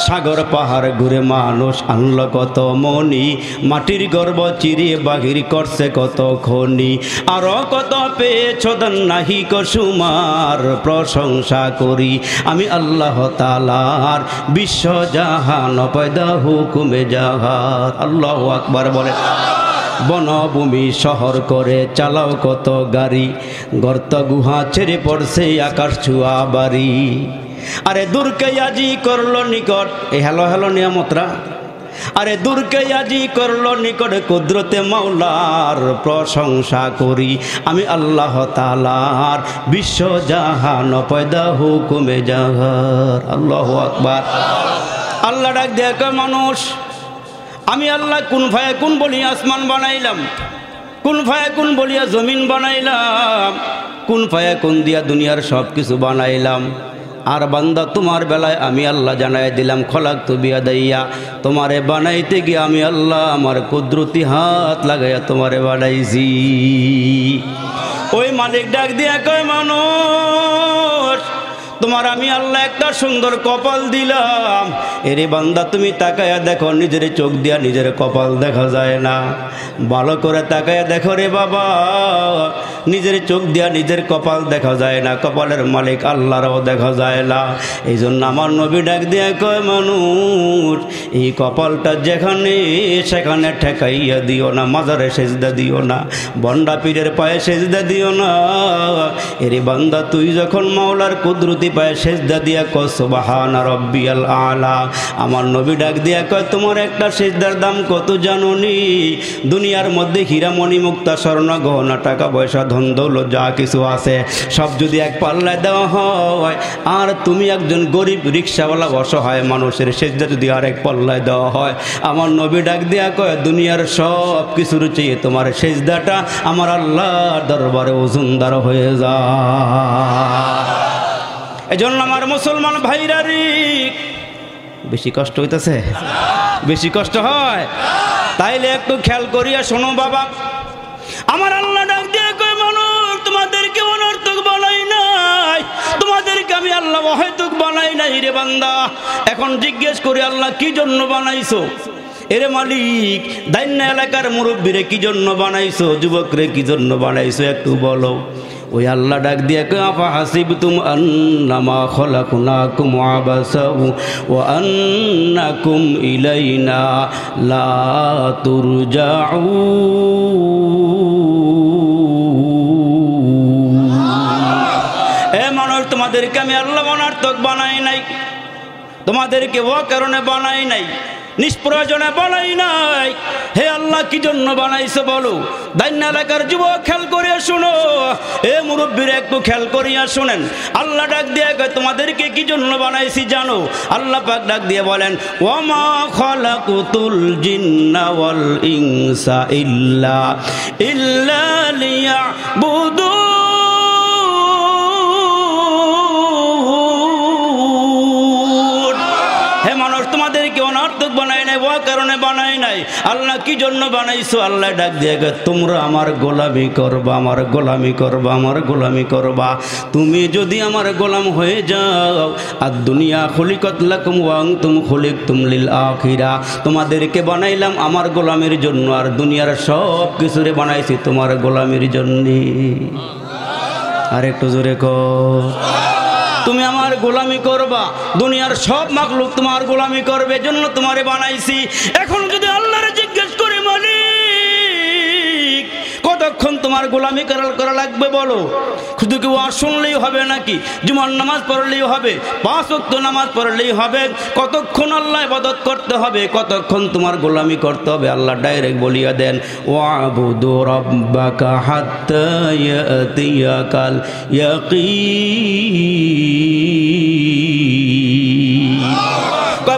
সাগর পাহাড় ঘুরে মানুষ আনল কত মনি, মাটির গর্ব চিরিয়ে বাহির করছে কত খনি, আরো কত পেয়েছ দান নাহি কসুমার প্রশংসা করি আমি আল্লাহ তাআলার বিশ্ব জাহান পয়দা হুকুমে জাহার। আল্লাহু আকবার বলে। বনভূমি শহর করে চালাও কত গাড়ি, গর্ত গুহা ছেড়ে পড়ছে আকাশ ছুয়া বাড়ি। আরে দূরকে আজি করলো নিকট, এই হ্যালো হ্যালো নিয়ামতরা। আরে দূরকে আজি করলো নিকট কুদরতে মাওলার প্রশংসা করি আমি আল্লাহ তাআলার বিশ্ব জাহান পয়দা হুকুমে জাহার। আল্লাহু আকবার। আল্লাহ ডাক দেখ মানুষ, আমি আল্লাহ কুন ফায়াকুন বলিয়া আসমান বানাইলাম, কুন ফায়াকুন বলিয়া জমিন বানাইলাম, কুন ফায়াকুন দিয়া দুনিয়ার সব কিছু বানাইলাম। আর বান্দা তোমার বেলায় আমি আল্লাহ জানাই দিলাম খলাকতু বিয়াদাইয়া, তোমারে বানাইতে গিয়ে আমি আল্লাহ আমার কুদরতি হাত লাগাইয়া তোমারে বানাইছি। ওই মালিক ডাক দিয়া কয় মানুষ, তোমার আমি আল্লাহ একটা সুন্দর কপাল দিলাম। এরে বান্দা তুমি তাকায়া দেখো, নিজের চোখ দিয়া নিজের কপাল দেখা যায় না। ভালো করে তাকায়া দেখো রে বাবা, নিজের চোখ দিয়া নিজের কপাল দেখা যায় না, কপালের মালিক আল্লাহরও দেখা যায় না। এই জন্য আমার নবী ডাক দিয়া কয় মানুষ, এই কপালটা যেখানে সেখানে ঠেকাইয়া দিও না, মাজারে সেজদা দিও না, বন্ডা পীরের পায়ে সেজদা দিও না। এরে বান্দা তুই যখন মাওলার কুদরতি পায়ে সেজদা দিয়া কয় সুবহানা রাব্বিয়াল আলা, আমার নবী ডাক দিয়া কয় তোমার একটা সেজদার দাম কত জানোনি? দুনিয়ার মধ্যে হীরা মণি মুক্তা স্বর্ণ গহনা টাকা পয়সা ধন দৌলত যা কিছু আছে সব যদি এক পাল্লায় দেওয়া হয়, আর তুমি একজন গরিব রিক্সাওয়ালা অসহায় মানুষের সেজদা যদি আর এক পাল্লায় দেওয়া হয়, আমার নবী ডাক দিয়া কয় দুনিয়ার সব কিছুর চেয়ে তোমার সেজদাটা আমার আল্লাহর দরবারে ওজনদার হয়ে যায়। এজন্য আমার মুসলমান ভাইরা রে, বেশি কষ্ট হইতেছে? বেশি কষ্ট হয়? তাইলে একটু খেয়াল করিয়া শোনো বাবা, আমার আল্লাহ ডাক দিয়ে কয় মানুষ তোমাদেরকে অনর্থক বানাই নাই, তোমাদেরকে আমি আল্লাহ অহেতুক বানাই নাই রে বান্দা। এখন জিজ্ঞেস করি আল্লাহ কি জন্য বানাইছো? এরে মালিক দাইন্না এলাকার মুরব্বীরে কি জন্য বানাইছো, যুবকরে কি জন্য বানাইছো একটু বলো। ওই আল্লাহ ডাক দিয়ে কয় আফা হাসিবতুম আন্নামা খলাকনাকুম আবাসা ওয়া আন্নাকুম ইলাইনা লা তুরজাউন। এ মানুষ তোমাদেরকে আমি আল্লাহ অনর্থক বানাই নাই, তোমাদেরকে ও কারণে বানাই নাই, নিষ্প্রয়োজনে বানাই নাই। হে আল্লাহ কি জন্য বানাইছো বলো? দাইন্না এলাকার যুবক খেয়াল করিয়া শুনো, এ মুরব্বীরা একটু খেয়াল করিয়া শুনেন। আল্লাহ ডাক দিয়ে তোমাদেরকে কি জন্য বানাইছি জানো? আল্লাহ পাক ডাক দিয়ে বলেন ওয়ামা খালাকুতুল জিন্না ওয়াল ইনসা ইল্লা লিয়াবুদুন। হে মানুষ তোমাদেরকে অনর্থক বানাই নাই, ও কারণে বানাই নাই। আল্লাহ কি জন্য বানাইছো? আল্লাহ ডাক দিয়ে তোমরা আমার গোলামি করবা, আমার গোলামি করবা, আমার গোলামি করবা। তুমি যদি আমার গোলাম হয়ে যাও, আর দুনিয়া খুলিকাত লাকুম ওয়া আনতুম খুলিকতুম লিল আখিরা, তোমাদেরকে বানাইলাম আমার গোলামের জন্য, আর দুনিয়ার সব কিছুরে বানাইছি তোমার গোলামের জন্য। আর একটু জোরে কর, তুমি আমার গোলামি করবা, দুনিয়ার সব মাখলুক তোমার গোলামি করবে, জন্য তোমারে বানাইছি। এখন যদি আল্লাহরে জিজ্ঞেস করি মালিক কতক্ষণ তোমার গোলামি করা লাগবে বলো? শুধু কি ওয়াজ শুনলেই হবে নাকি? জুমার নামাজ পড়লেই হবে? 5 ওয়াক্ত নামাজ পড়লেই হবে? কতক্ষণ আল্লাহ ইবাদত করতে হবে? কতক্ষণ তোমার গোলামি করতে হবে? আল্লাহ ডাইরেক্ট বলিয়া দেন, ওয়াবুদু রাব্বাকা হাত্তা ইয়াতিয়াকাল ইয়াকিন।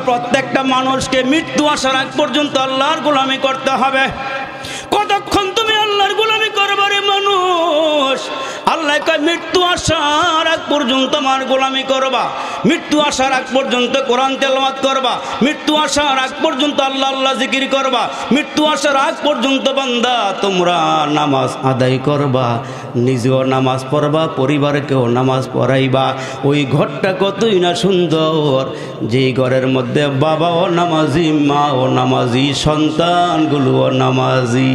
প্রত্যেকটা মানুষকে মৃত্যু আসার আগ পর্যন্ত আল্লাহর গোলামি করতে হবে। কতক্ষণ তুমি আল্লাহর গোলামি করবে রে মানুষ? আল্লাহ কয় মৃত্যু আসার আগ পর্যন্ত আমার গোলামি করবা, মৃত্যু আসার আগ পর্যন্ত কোরআন তেলাওয়াত করবা, মৃত্যু আসার আগ পর্যন্ত আল্লাহ আল্লাহ জিকির করবা, মৃত্যু আসার আগ পর্যন্ত বান্দা তোমরা নামাজ আদায় করবা, নিজেও নামাজ পড়বা, পরিবারকেও নামাজ পড়াইবা। ওই ঘরটা কতই না সুন্দর, যেই ঘরের মধ্যে বাবাও নামাজি, মাও নামাজি, সন্তানগুলোও নামাজি।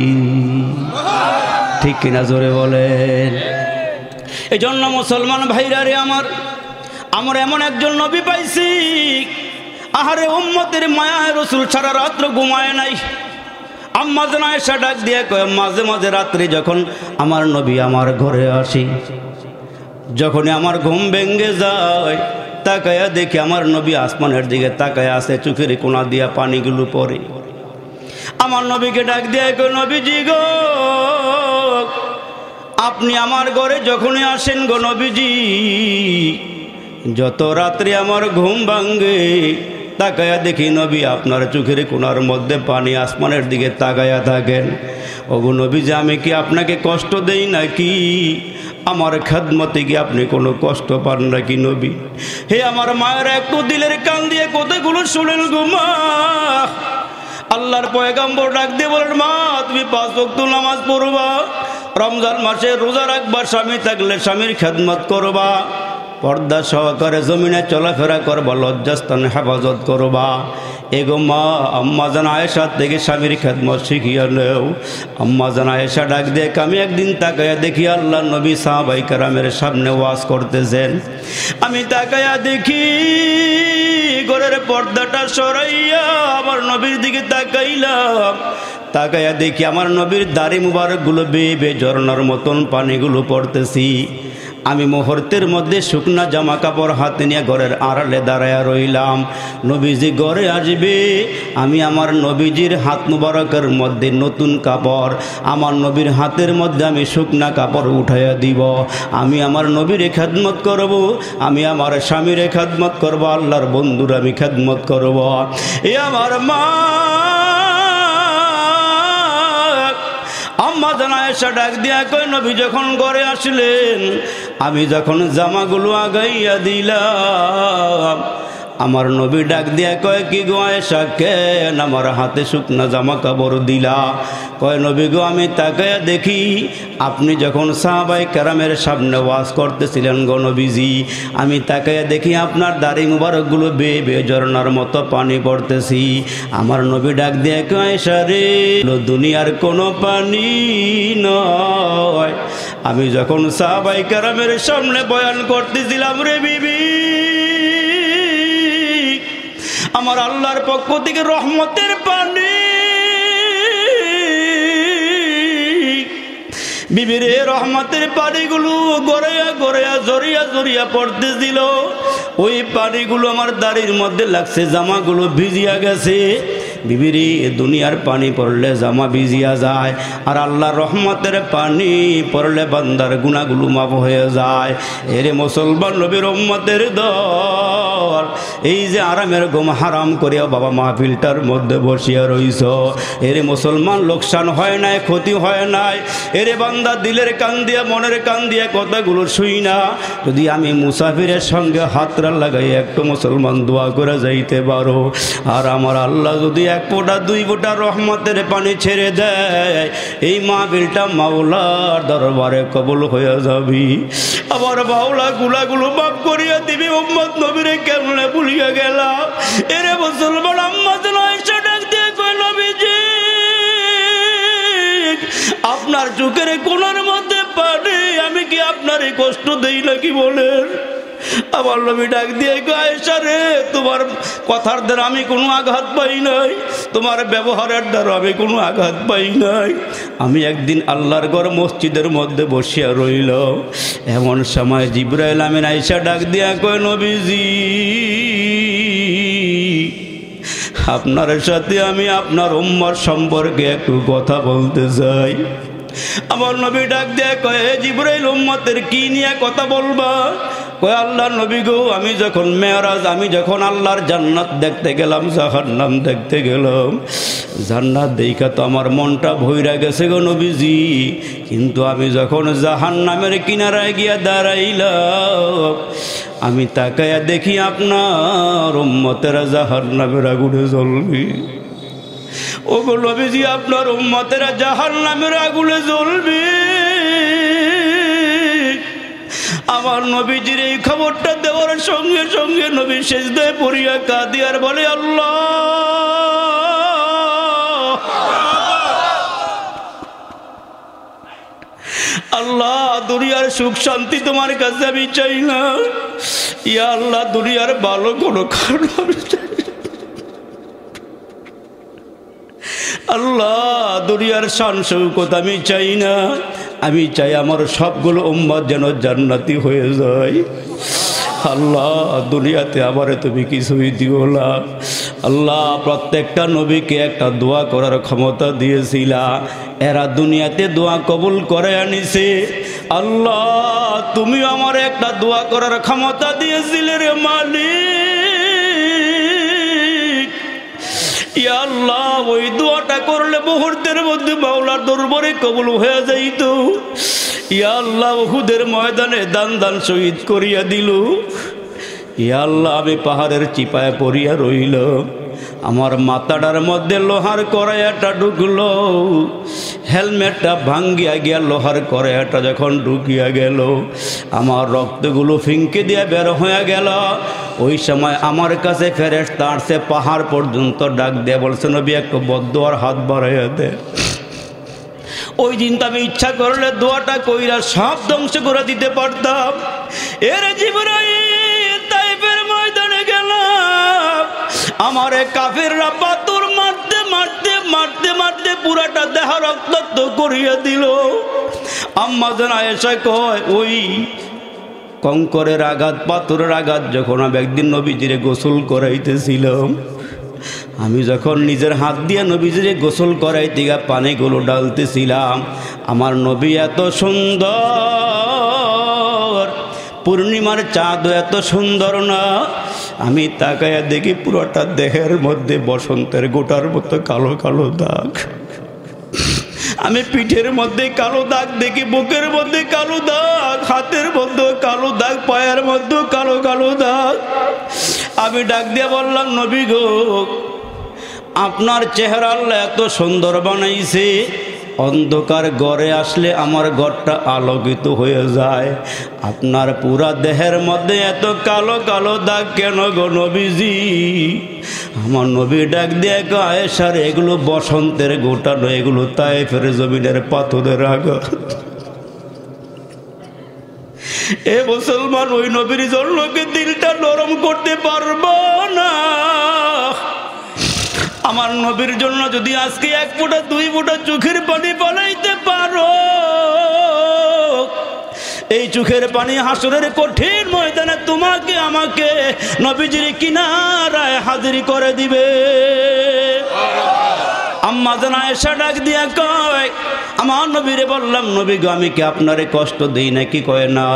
ঠিক কিনা জোরে বলেন? এই জন্য মুসলমান ভাইরা রে আমার এমন একজন নবী পাইছি, আহারে উম্মতের মায়ায় রাসূল সারা রাত্র ঘুমায় নাই। আম্মা জান আয়েশা ডাক দিয়ে কয়, মাঝে মাঝে রাত্রে যখন আমার নবী আমার ঘরে আসি, যখনই আমার ঘুম ভেঙে যায়, তাকায়া দেখি আমার নবী আসমানের দিকে তাকায়া আছে, চোখের কোনা দিয়া পানিগুলো পড়ে। আমার নবীকে ডাক দিয়ে কয়, নবীজি গো, আপনি আমার ঘরে যখনই আসেন গো নবীজি, যত রাত্রে আমার ঘুম ভাঙ্গে, তাকায়া দেখি নবী আপনার চোখের কোনার মধ্যে পানি, আসমানের দিকে তাকায়া থাকেন। ওগো নবীজি, আমি কি আপনাকে কষ্ট দেই নাকি? আমার খেদমতে কি আপনি কোনো কষ্ট পান নাকি নবী? হে আমার মায়ের একটু দিলের কান দিয়ে কথাগুলো শুনেন গো মা। আল্লাহর পয়গম্বর ডাক দিয়ে বলেন, মা তুমি 5 ওয়াক্ত নামাজ পড়বা, রমজান মাসে রোজা রাখবা, স্বামী থাকলে স্বামীর খেদমত করবা, পর্দা সহকারে জমিনে চলাফেরা করবা, লজ্জাস্থানে হেফাজত করবা। এগো মা, আম্মা জান আয়েশা থেকে স্বামীর খেদমত শিখিয়া নেও। আম্মা জান আয়েশা ডাক দিয়ে, আমি একদিন তাকায়া দেখি আল্লাহ নবী সাহাবায়ে কেরামের সামনে ওয়াজ করতেছেন। আমি তাকায়া দেখি ঘরের পর্দাটা সরাইয়া আমার নবীর দিকে তাকাইলাম। তাকায়া দেখি আমার নবীর দাড়ি মুবারকগুলো বেয়ে বেয়ে ঝরনার মতন পানিগুলো পড়তেছি। আমি মুহূর্তের মধ্যে শুকনা জামা কাপড় হাতে নিয়ে ঘরের আড়ালে দাঁড়ায়া রইলাম। নবীজি ঘরে আসবে, আমি আমার নবীজির হাত মুবারকের মধ্যে নতুন কাপড়, আমার নবীর হাতের মধ্যে আমি শুকনা কাপড় উঠাইয়া দিব। আমি আমার নবীর খেদমত করব, আমি আমার স্বামীর খেদমত করব, আল্লাহর বন্ধুর আমি খেদমত করব। এ আমার মা আম্মা জান আয়েশা ডাক দিয়া কয়, নবী যখন ঘরে আসলেন, আমি যখন জামাগুলো আগাইয়া দিলাম, আমার নবী ডাক দিয়া কয়, কি গো আয়েশা, কেন আমার হাতে শুকনা জামা কাপড় দিলা? কয়, নবী গো, আমি তাকায়া দেখি আপনি যখন সাহাবায়ে কেরামের সামনে ওয়াজ করতেছিলেন গো নবীজি, আমি তাকায়া দেখি আপনার দাড়ি মুবারকগুলো বেয়ে বেয়ে ঝরনার মতো পানি পড়তেছি। আমার নবী ডাক দিয়ে কয়, আয়েশা রে, দুনিয়ার কোনো পানি নয়, আমি যখন সাহাবায়ে কেরামের সামনে বয়ান করতেছিলাম রে বিবি, আমার আল্লাহর পক্ষ থেকে রহমতের পানি। বিবির রহমতের পানিগুলো গড়াইয়া গড়াইয়া জড়িয়া জড়িয়া পড়তেছিল। ওই পানিগুলো আমার দাড়ির মধ্যে লাগছে, জামাগুলো ভিজিয়া গেছে। বিবিরি, দুনিয়ার পানি পড়লে জামা ভিজিয়া যায়, আর আল্লাহর রহমতের পানি পড়লে বান্দার গুনাহগুলো মাফ হয়ে যায়। এরে মুসলমান নবীর উম্মতের দল, এই যে আরামের ঘুম হারাম করিয়া বাবা মাহফিলটার মধ্যে বসিয়া রইছ, এরে মুসলমান লোকসান হয় নাই, ক্ষতি হয় নাই। এরে বান্দা দিলের কান দিয়া মনের কান দিয়া কথাগুলো শুই না। যদি আমি মুসাফিরের সঙ্গে হাতরা লাগাই একটু মুসলমান দোয়া করে যাইতে পারো, আর আমার আল্লাহ যদি এক ফোঁটা দুই ফোঁটা রহমতের পানি ছেড়ে দেয়, এই মাহফিলটা মাওলার দরবারে কবুল হয়ে যাবি। আবার মাওলা গুলাগুলো মাফ করিয়া দিবি। উম্মত নবীরে কেমনে ভুলিয়া গেলাম। এরে মুসলমান আম্মা যেন আয়েশা ডাক দিয়ে কয়, নবীজি আপনার চোখের কোণার মধ্যে পানি, আমি কি আপনারই কষ্ট দেই নাকি বলেন? আমার নবী ডাক দিয়ে কয়, আয়েশা রে, তোমার কথার দ্বারা আমি কোনো আঘাত পাই নাই, তোমার ব্যবহারের দ্বারা আমি কোনো আঘাত পাই নাই। আমি একদিন আল্লাহর ঘর মসজিদের মধ্যে বসিয়া রইল, এমন সময় জিবরাইল আমিন আয়েশা ডাক দিয়া কয়, নবীজি আপনার সাথে আমি আপনার উম্মার সম্পর্কে একটু কথা বলতে চাই। আমার নবী ডাক দিয়ে কয়, জিবরাইল উম্মতের কি নিয়ে কথা বলবা? কয়, আল্লাহর নবী গো, আমি যখন মেরাজ, আমি যখন আল্লাহর জান্নাত দেখতে গেলাম, জাহান্নাম দেখতে গেলাম, জান্নাত দেখা তো আমার মনটা ভইরা গেছে গো নবীজি, কিন্তু আমি যখন জাহান্নামের কিনারায় গিয়া দাঁড়াইলাম, আমি তাকায়া দেখি আপনার উম্মতেরা জাহান্নামের আগুনে জ্বলবে। ও গো নবীজি, আপনার উম্মতেরা জাহান্নামের আগুনে জ্বলবে। আমার নবীজির এই খবরটা দেওয়ার সঙ্গে সঙ্গে নবী সেজদায় পড়িয়া কাঁদি আর বলে, আল্লাহ আল্লাহ, দুনিয়ার সুখ শান্তি তোমার কাছে আমি চাই না। ইয়া আল্লাহ, দুনিয়ার ভালো কোনো কারণ আমি চাই না। আল্লাহ, দুনিয়ার শান শৌকত আমি চাই না, আমি চাই আমার সবগুলো উম্মত যেন জান্নাতি হয়ে যায়। আল্লাহ, দুনিয়াতে আমারে তুমি কিছুই দিও না। আল্লাহ, প্রত্যেকটা নবীকে একটা দোয়া করার ক্ষমতা দিয়েছিলা, এরা দুনিয়াতে দোয়া কবুল করে আনিছে। আল্লাহ, তুমি আমার একটা দোয়া করার ক্ষমতা দিয়েছিলে রে মালিক। ইয়া আল্লাহ, ওই দোয়াটা করলে মুহূর্তের মধ্যে মাওলার দরবারে কবুল হয়ে যাইত। ইয়া আল্লাহ, উহুদের ময়দানে দান দান শহীদ করিয়া দিল। ইয়া আল্লাহ, আমি পাহাড়ের চিপায় পড়িয়া রইল, আমার মাথাটার মধ্যে লোহার কড়াইয়াটা ঢুকলো, হেলমেটটা ভাঙ্গিয়া গিয়া লোহার কড়াইয়াটা যখন ঢুকিয়া গেল, আমার রক্তগুলো ফিঙ্কে দিয়া বের হয়ে গেল। ওই সময় আমার কাছে ফেরেশতা আসছে, পাহাড় পর্যন্ত ডাক দিয়ে বলছে, নবী একটু বদদোয়ার হাত বাড়াইয়া দে। ওই দিন তো আমি ইচ্ছা করলে দোয়াটা কইরা সব ধ্বংস করে দিতে পারতাম। এর জিবরাইল তাইফের ময়দানে গেলাম, আমারে কাফেররা পাথর মারতে মারতে মারতে মারতে পুরাটা দেহ রক্তাক্ত করিয়া দিল। আম্মা জান আয়েশা কয়, ওই কঙ্করের আঘাত, পাথরের আঘাত যখন আমি একদিন নবীজিরে গোসল করাইতেছিলাম, আমি যখন নিজের হাত দিয়ে নবীজিরে গোসল করাইতে গিয়ে পানিগুলো ডালতেছিলাম, আমার নবী এত সুন্দর, পূর্ণিমার চাঁদও এত সুন্দর না। আমি তাকায়া দেখি পুরোটা দেহের মধ্যে বসন্তের গোটার মতো কালো কালো দাগ। আমি পিঠের মধ্যে কালো দাগ দেখি, বুকের মধ্যে কালো দাগ, হাতের মধ্যে কালো দাগ, পায়ের মধ্যে কালো কালো দাগ। আমি ডাক দিয়ে বললাম, নবী গো, আপনার চেহারা আল্লাহ এত সুন্দর বানাইছে, অন্ধকার ঘরে আসলে আমার ঘরটা আলোকিত হয়ে যায়, আপনার পুরা দেহের মধ্যে এত কালো কালো দাগ কেন গো নবীজি? আমার নবী ডাক দিয়ে কয়, আয়েশার এগুলো বসন্তের গোটানো, এগুলো তায়েফের জমিনের পাথরের আঘাত। এ মুসলমান, ওই নবীর জন্য কি দিলটা নরম করতে পারবো না? আমার নবীর জন্য যদি আজকে এক ফোঁটা দুই ফোঁটা চোখের পানি পালাইতে পারো, এই চোখের পানি হাসরের কঠিন ময়দানে তোমাকে আমাকে নবীজির কিনারায় হাজির করে দিবে। আম্মা জান আয়েশা ডাক দিয়া কয়, আমার নবীরে বললাম, নবী গো, আমি কি আপনারে কষ্ট দেই নাকি? কয় না।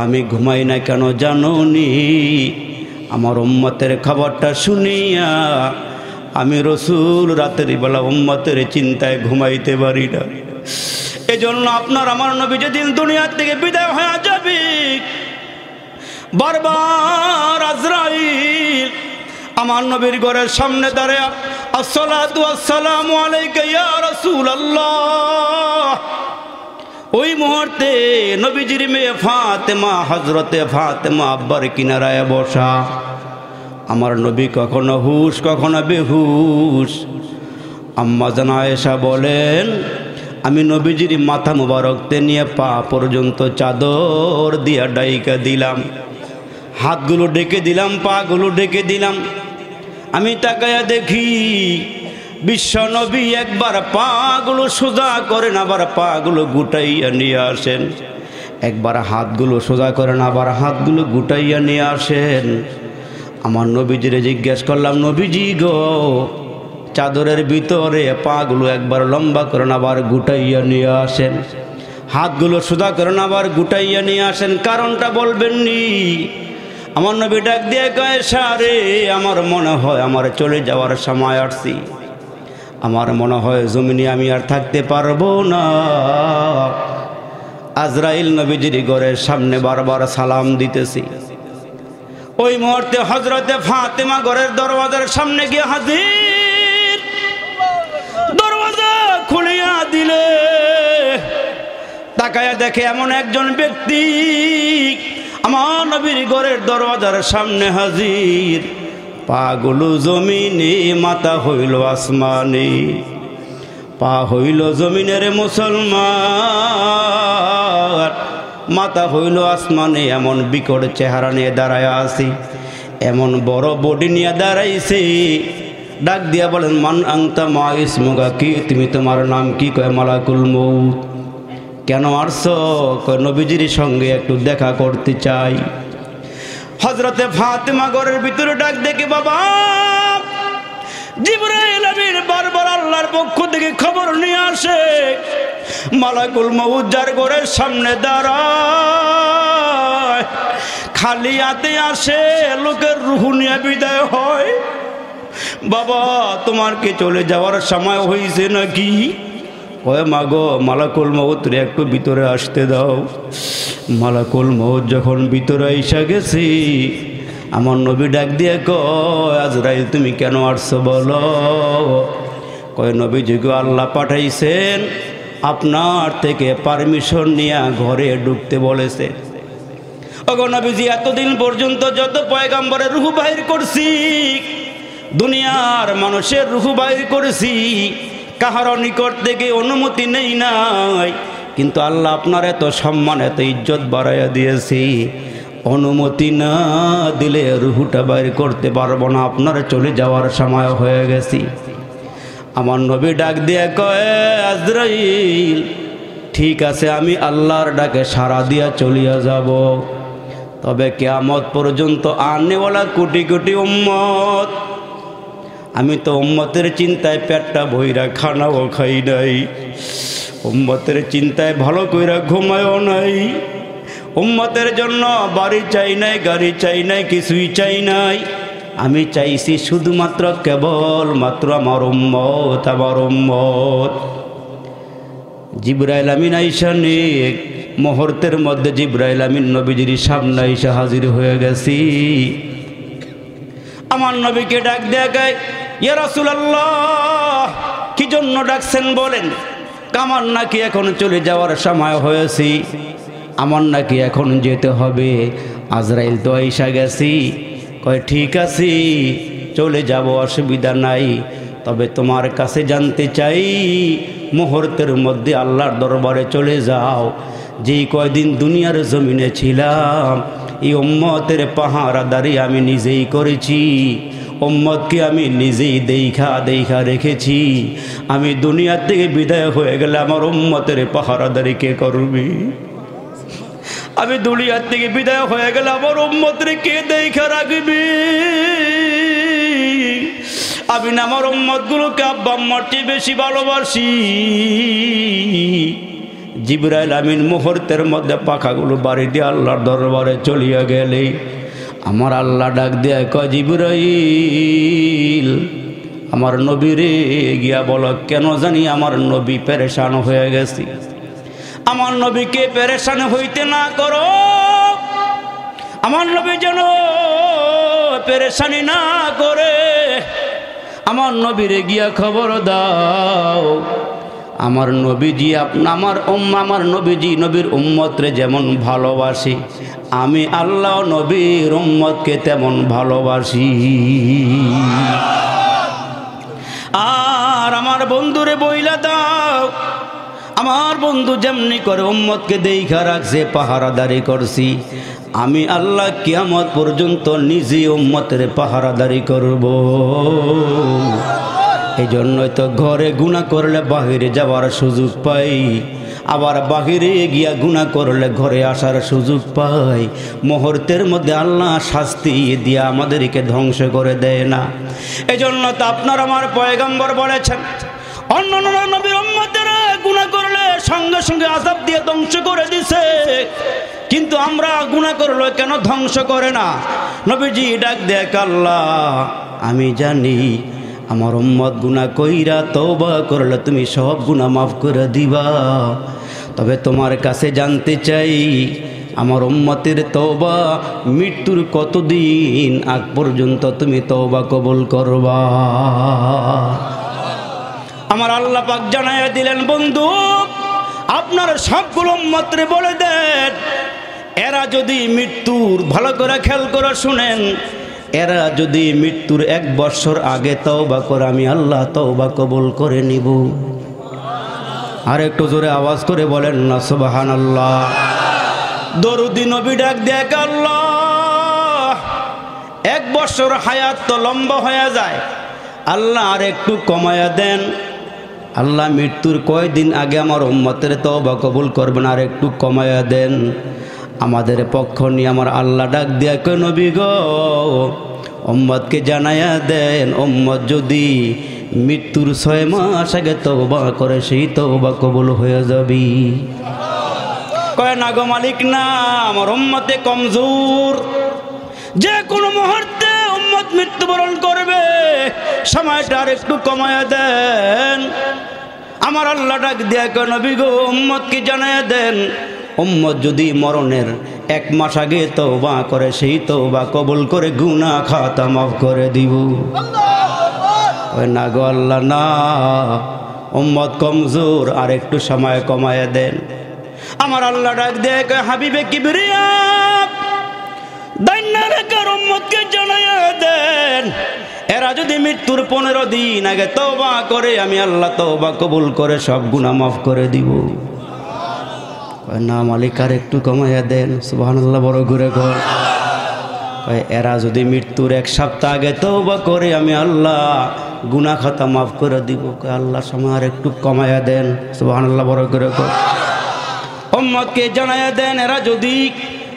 আমি ঘুমাই না কেন জানো নি? আমার উম্মতের খবরটা শুনিয়া আমি রসুল রাতের বেলা উম্মতের চিন্তায় ঘুমাইতে পারি না। এজন্য আপনার আমার নবী যেদিন দুনিয়ার থেকে বিদায় হয়ে যাবে, বারবার আজরাইল আমার নবীর ঘরের সামনে দাঁড়ায় আসসালাতু ওয়াসসালামু আলাইকা ইয়া রাসূলুল্লাহ। ওই মুহূর্তে নবীজির মেয়ে ফাতেমা, হযরতে ফাতেমা আব্বার কিনারায় বসা। আমার নবী কখনো হুশ কখনো বেহুশ। আম্মা জান আয়েশা বলেন, আমি নবীজির মাথা মুবারকতে নিয়ে পা পর্যন্ত চাদর দিয়া ডাইকা দিলাম, হাতগুলো ডেকে দিলাম, পাগুলো ডেকে দিলাম। আমি তাকায়া দেখি বিশ্ব নবী একবার পাগুলো সোজা করেন, আবার পাগুলো গুটাইয়া নিয়ে আসেন। একবার হাতগুলো সোজা করেন, আবার হাতগুলো গুটাইয়া নিয়ে আসেন। আমার নবীজিরে জিজ্ঞেস করলাম, নবীজি গো, চাদরের ভিতরে পাগুলো একবার লম্বা করেন, আবার গুটাইয়া নিয়ে আসেন, হাতগুলো সোজা করেন, আবার গুটাইয়া নিয়ে আসেন, কারণটা বলবেন নি? আমার নবী ডাক দিয়ে কয়, সারে আমার মনে হয় আমার চলে যাওয়ার সময় আসছি, আমার মনে হয় জমিনে আমি আর থাকতে পারবো না। আজরাইল নবীজির ঘরের সামনে বারবার সালাম দিতেছি। ওই মুহূর্তে হযরতে ফাতেমা ঘরের দরওয়াজার সামনে গিয়ে হাজির। দরওয়াজা খুলিয়া দিলে তাকায়া দেখে এমন একজন ব্যক্তি আমার নবীর ঘরের দরওয়াজার সামনে হাজির। পাগুলো জমিনে, মাথা হইল আসমানে। পা হইল জমিনের মুসলমান, মাথা হইল আসমানে। এমন বিকট চেহারা নিয়ে দাঁড়ায় আছি, এমন বড় বডি নিয়ে দাঁড়াইছে। ডাক দিয়া বলেন, মান আনতা মা ইসমুকা, কি তুমি, তোমার নাম কি? কয় মালাকুল মউত। কেন আসছো? কয় নবীজির সঙ্গে একটু দেখা করতে চাই। হযরতে ফাতেমা ঘরের ভিতরে ডাক দেখে, বাবা জিবরাইল আমিন বারবার আল্লাহর পক্ষ থেকে খবর নিয়ে আসে, মালাকুল মউত যার ঘরের সামনে দাঁড়ায় খালি হাতে আসে, লোকের রূহ নিয়ে বিদায় হয়। বাবা তোমার কি চলে যাওয়ার সময় হয়েছে নাকি? কয় মা গো, মালাকুল মউত রে একটু ভিতরে আসতে দাও। মালাকুল মউত যখন ভিতরে এসে গেছি, আমার নবী ডাক দিয়ে কয়, আজরাইল তুমি কেন আসছো বলো? কয় নবীজি গো, আল্লাহ পাঠাইছেন, আপনার থেকে পারমিশন নিয়ে ঘরে ঢুকতে বলেছে। ওগো নবীজি, এতদিন পর্যন্ত যত পয়গাম্বরের রূহ বাহির করছি, দুনিয়ার মানুষের রূহ বাহির করেছি, কাহারও নিকট থেকে অনুমতি নেই নাই, কিন্তু আল্লাহ আপনার এত সম্মান এত ইজ্জত বাড়াইয়া দিয়েছি, অনুমতি না দিলে রুহুটা বাইর করতে পারবো না, আপনার চলে যাওয়ার সময় হয়ে গেছি। আমার নবী ডাক দিয়ে কয়, আজরাইল ঠিক আছে, আমি আল্লাহর ডাকে সাড়া দিয়া চলিয়া যাব, তবে কিয়ামত পর্যন্ত আনেওয়ালা কোটি কোটি উম্মত, আমি তো উম্মতের চিন্তায় পেটটা ভইরা খানাও খাই নাই, উম্মতের চিন্তায় ভালো কইরা ঘুমায়ও নাই, উম্মতের জন্য বাড়ি চাই নাই, গাড়ি চাই নাই, কিছুই চাই নাই, আমি চাইছি শুধুমাত্র কেবল মাত্র আমার উম্মত, আমার উম্মত। জিবরাইল আমিন আইসা নেক মুহূর্তের মধ্যে জিবরাইল আমিন নবীজির সামনে আইসা হাজির হয়ে গেছি। আমার নবীকে ডাক দেয়, ইয়া রাসূলুল্লাহ, কি জন্য ডাকছেন বলেন? আমার নাকি এখন চলে যাওয়ার সময় হয়েছি, আমার নাকি এখন যেতে হবে, আজরাইল তো আইসা গেছি। কয় ঠিক আছে, চলে যাব, অসুবিধা নাই, তবে তোমার কাছে জানতে চাই, মুহূর্তের মধ্যে আল্লাহর দরবারে চলে যাও। যেই কয়দিন দুনিয়ার জমিনে ছিলাম, এই উম্মতের পাহারাদারি আমি নিজেই করেছি, উম্মতকে আমি নিজেই দেখা রেখেছি। আমি দুনিয়া থেকে বিদায় হয়ে গেলে আমার উম্মতের পাহারাদারি কে করবি? আমি দুনিয়া থেকে বিদায় হয়ে গেলে আমার উম্মতের কে দেখা রাখবি? আমি না আমার উম্মতগুলোকে আব্বা আম্মার চেয়ে বেশি ভালোবাসি। জিবরাইল আমিন মুহূর্তের মধ্যে পাখাগুলো বাড়ি দিয়ে আল্লাহর দরবারে চলিয়া গেলে আমার আল্লাহ ডাক দেয়, কয় জিবরাইল, আমার নবীরে গিয়া বলো, কেন জানি আমার নবী পেরেশান হয়ে গেছি, আমার নবীকে পেরেশান হইতে না করো, আমার নবী যেন পেরেশানি না করে, আমার নবীরে গিয়া খবর দাও আমার নবীজি আমার নবীজি নবীর উম্মতরে যেমন ভালোবাসি আমি আল্লাহ নবীর উম্মতকে তেমন ভালোবাসি। আর আমার বন্ধুরে বইলা দাও আমার বন্ধু যেমনি করে উম্মতকে দেইখা রাখছে পাহারাদারি করছি আমি আল্লাহ কিয়ামত পর্যন্ত নিজে উম্মতের পাহারাদারি করব। এই জন্যই তো ঘরে গুনাহ করলে বাহিরে যাওয়ার সুযোগ পাই, আবার বাহিরে গিয়া গুনাহ করলে ঘরে আসার সুযোগ পাই। মুহূর্তের মধ্যে আল্লাহ শাস্তি দিয়া আমাদেরকে ধ্বংস করে দেয় না। এই জন্য তো আপনার আমার পয়গম্বর বলেছেন অন্যান্য নবীর উম্মতেরা গুনাহ করলে সঙ্গে সঙ্গে আযাব দিয়ে ধ্বংস করে দিছে, কিন্তু আমরা গুনাহ করলে কেন ধ্বংস করে না? নবীজি ডাক দেখ আল্লাহ আমি জানি আমার উম্মত গুনাহ কইরা তওবা করলে তুমি সব গুনাহ মাফ করে দিবা, তবে তোমার কাছে জানতে চাই আমার উম্মতের তওবা মৃত্যুর কতদিন আগ পর্যন্ত তুমি তওবা কবুল করবা? আমার আল্লাহ পাক জানায়া দিলেন বন্ধু আপনার সবগুলো উম্মতরে বলে দেন এরা যদি মৃত্যুর ভালো করে খেয়াল করে শুনেন এরা যদি মৃত্যুর 1 বছর আগে তওবা করে আমি আল্লাহ তওবা কবুল করে নিব। আর একটু জোরে আওয়াজ করে বলেন না সুবহানাল্লাহ। দরুদি নবী ডাক দেখ আল্লাহ 1 বছর হায়াত তো লম্বা হয়ে যায়, আল্লাহ আর একটু কমায়া দেন। আল্লাহ মৃত্যুর কয়দিন আগে আমার উম্মতের তওবা কবুল করবেন, আর একটু কমায়া দেন। আমাদের পক্ষ নিয়ে আমার আল্লাহ ডাক দিয়া কয় নবী গো উম্মতকে জানায়া দেন উম্মত যদি মৃত্যুর 6 মাস আগে তওবা করে সেই তওবা কবুল হয়ে যাবে। কয় না গো মালিক না আমার উম্মতে কমজোর, যে কোনো মুহূর্তে উম্মত মৃত্যুবরণ করবে, সময়টা আর একটু কমায়া দেন। আমার আল্লাহ ডাক দিয়া কয় নবী গো উম্মতকে জানায়া দেন উম্মত যদি মরণের 1 মাস আগে তওবা করে সেই তওবা কবুল করে গুনাহ খাতা মাফ করে দিব। ওই না গো আল্লাহ না উম্মত কমজোর, আর একটু সময় কমায়া দেন। আমার আল্লাহ ডাক দেয় হাবিবে কিবরিয়া দাইন্নার উম্মতকে জানায়া দেন এরা যদি মৃত্যুর 15 দিন আগে তওবা করে আমি আল্লাহ তওবা কবুল করে সব গুনাহ মাফ করে দিব। না মালিক আর একটু কমাইয়া দেন। সুবহানাল্লাহ বড় ঘুরে ঘর। এরা যদি মৃত্যুর 1 সপ্তাহ আগে তওবা করে আমি আল্লাহ গুনাহ খাতা মাফ করে দিব। আল্লাহ সময় আর একটু কমাইয়া দেন। সুবহানাল্লাহ বড় ঘুরে ঘর। উম্মতকে জানাইয়া দেন এরা যদি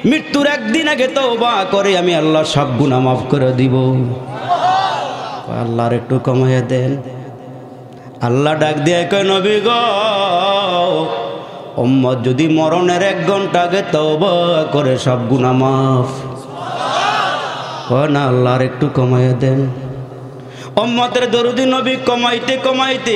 মৃত্যুর 1 দিন আগে তওবা করে আমি আল্লাহ সব গুনাহ মাফ করে দিব। আল্লাহ আর একটু কমাইয়া দেন। আল্লাহ ডাক দিয়ে কয় নবী গো উম্মত যদি মরণের 1 ঘন্টা আগে তওবা করে সব গুনাহ মাফ। না আল্লাহ আর একটু কমাইয়া দেন। উম্মতের দরুদি নবী কমাইতে কমাইতে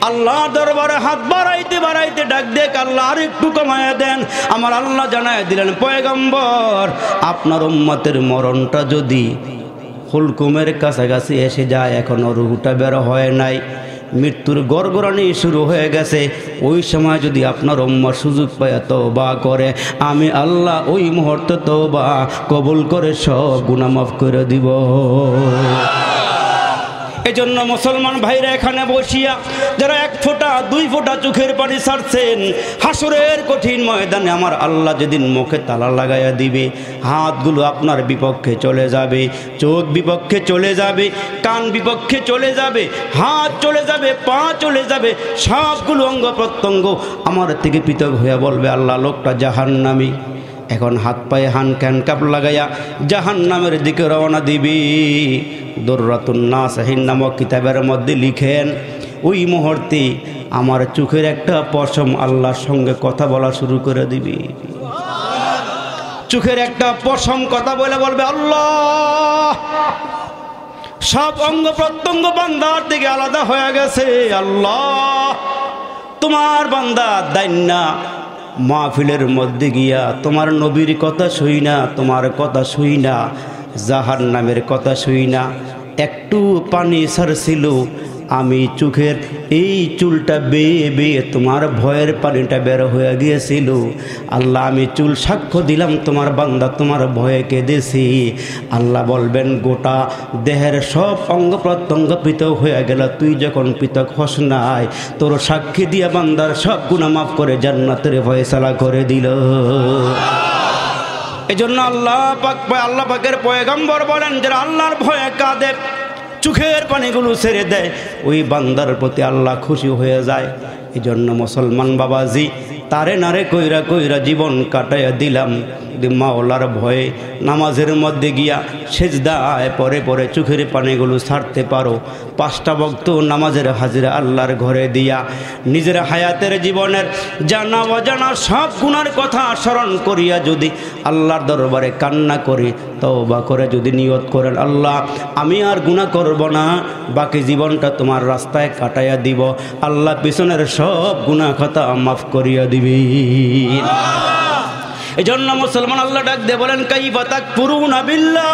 আল্লাহর দরবারে হাত বাড়াইতে বাড়াইতে ডাক দেখ আল্লাহ আর একটু কমাইয়া দেন। আমার আল্লাহ জানায় দিলেন পয়গম্বর আপনার উম্মতের মরণটা যদি হুলকুমের কাছাকাছি এসে যায়, এখনো রুহটা বের হয় নাই, মৃত্যুর গড়গড়ানি শুরু হয়ে গেছে, ওই সময় যদি আপনার উম্মত সুযোগ পায় তওবা করে আমি আল্লাহ ওই মুহূর্তে তওবা কবুল করে সব গুনাহ মাফ করে দিব। এজন্য মুসলমান ভাইরা এখানে বসিয়া যারা 1 ফোঁটা 2 ফোঁটা চোখের পানি ছাড়ছেন, হাসরের কঠিন ময়দানে আমার আল্লাহ যেদিন মুখে তালা লাগাইয়া দিবে, হাতগুলো আপনার বিপক্ষে চলে যাবে, চোখ বিপক্ষে চলে যাবে, কান বিপক্ষে চলে যাবে, হাত চলে যাবে, পা চলে যাবে, সবগুলো অঙ্গ প্রত্যঙ্গ আমার থেকে পৃথক হয়ে বলবে আল্লাহ লোকটা জাহান্নামী। এখন হাত পায়ে হ্যান্ডকাপ লাগাইয়া জাহান্নামের দিকে রওনা দিবি। দুররাতুন নাসিহিন নামক কিতাবের মধ্যে লিখেন ওই মুহূর্তে আমার চোখের একটা পশম আল্লাহর সঙ্গে কথা বলা শুরু করে দিবি। চোখের একটা পশম কথা বলে বলবে আল্লাহ। সব অঙ্গ প্রত্যঙ্গ বান্দার থেকে আলাদা হয়ে গেছে। আল্লাহ তোমার বান্দা দাইন্না মাহফিলের মধ্যে গিয়া তোমার নবীর কথা শুই না, তোমার কথা শুই না, জাহান্নামের কথা শুই না, একটু পানি ছাড়ছিল, আমি চোখের এই চুলটা বেয়ে বেয়ে তোমার ভয়ের পানিটা বের হয়ে গিয়েছিল। আল্লাহ আমি চুল সাক্ষ্য দিলাম তোমার বান্দা তোমার ভয়ে কেঁদেছি। আল্লাহ বলবেন গোটা দেহের সব অঙ্গ প্রত্যঙ্গ পৃথক হয়ে গেল, তুই যখন পৃথক হস নাই, তোর সাক্ষী দিয়া বান্দার সব গুনাহ মাফ করে জান্নাতের ফয়সালা করে দিল। এজন্য আল্লাহ পাকের পয়গম্বর বলেন, যারা আল্লাহর ভয়ে কাঁদে, চোখের পানিগুলো ছেড়ে দেয়, ওই বান্দার প্রতি আল্লাহ খুশি হয়ে যায়। এই জন্য মুসলমান বাবাজি, তারে নারে কইরা কইরা জীবন কাটাইয়া দিলাম। মাওলার ভয়ে নামাজের মধ্যে গিয়া সেজদায় পরে পরে চোখের পানিগুলো ছাড়তে পারো, 5টা ওয়াক্ত নামাজের হাজিরা আল্লাহর ঘরে দিয়া নিজের হায়াতের জীবনের জানা অজানা সব গুনার কথা স্মরণ করিয়া যদি আল্লাহর দরবারে কান্না করি, তওবা করে যদি নিয়ত করেন, আল্লাহ আমি আর গুনাহ করব না, বাকি জীবনটা তোমার রাস্তায় কাটাইয়া দিব, আল্লাহ পিছনের সব গুনাহ খাতা মাফ করিয়া দিবি। এই জন্য মুসলমান আল্লাহ ডাক দিয়ে বলেন, কাইফা তাকফুরুনা বিল্লাহ,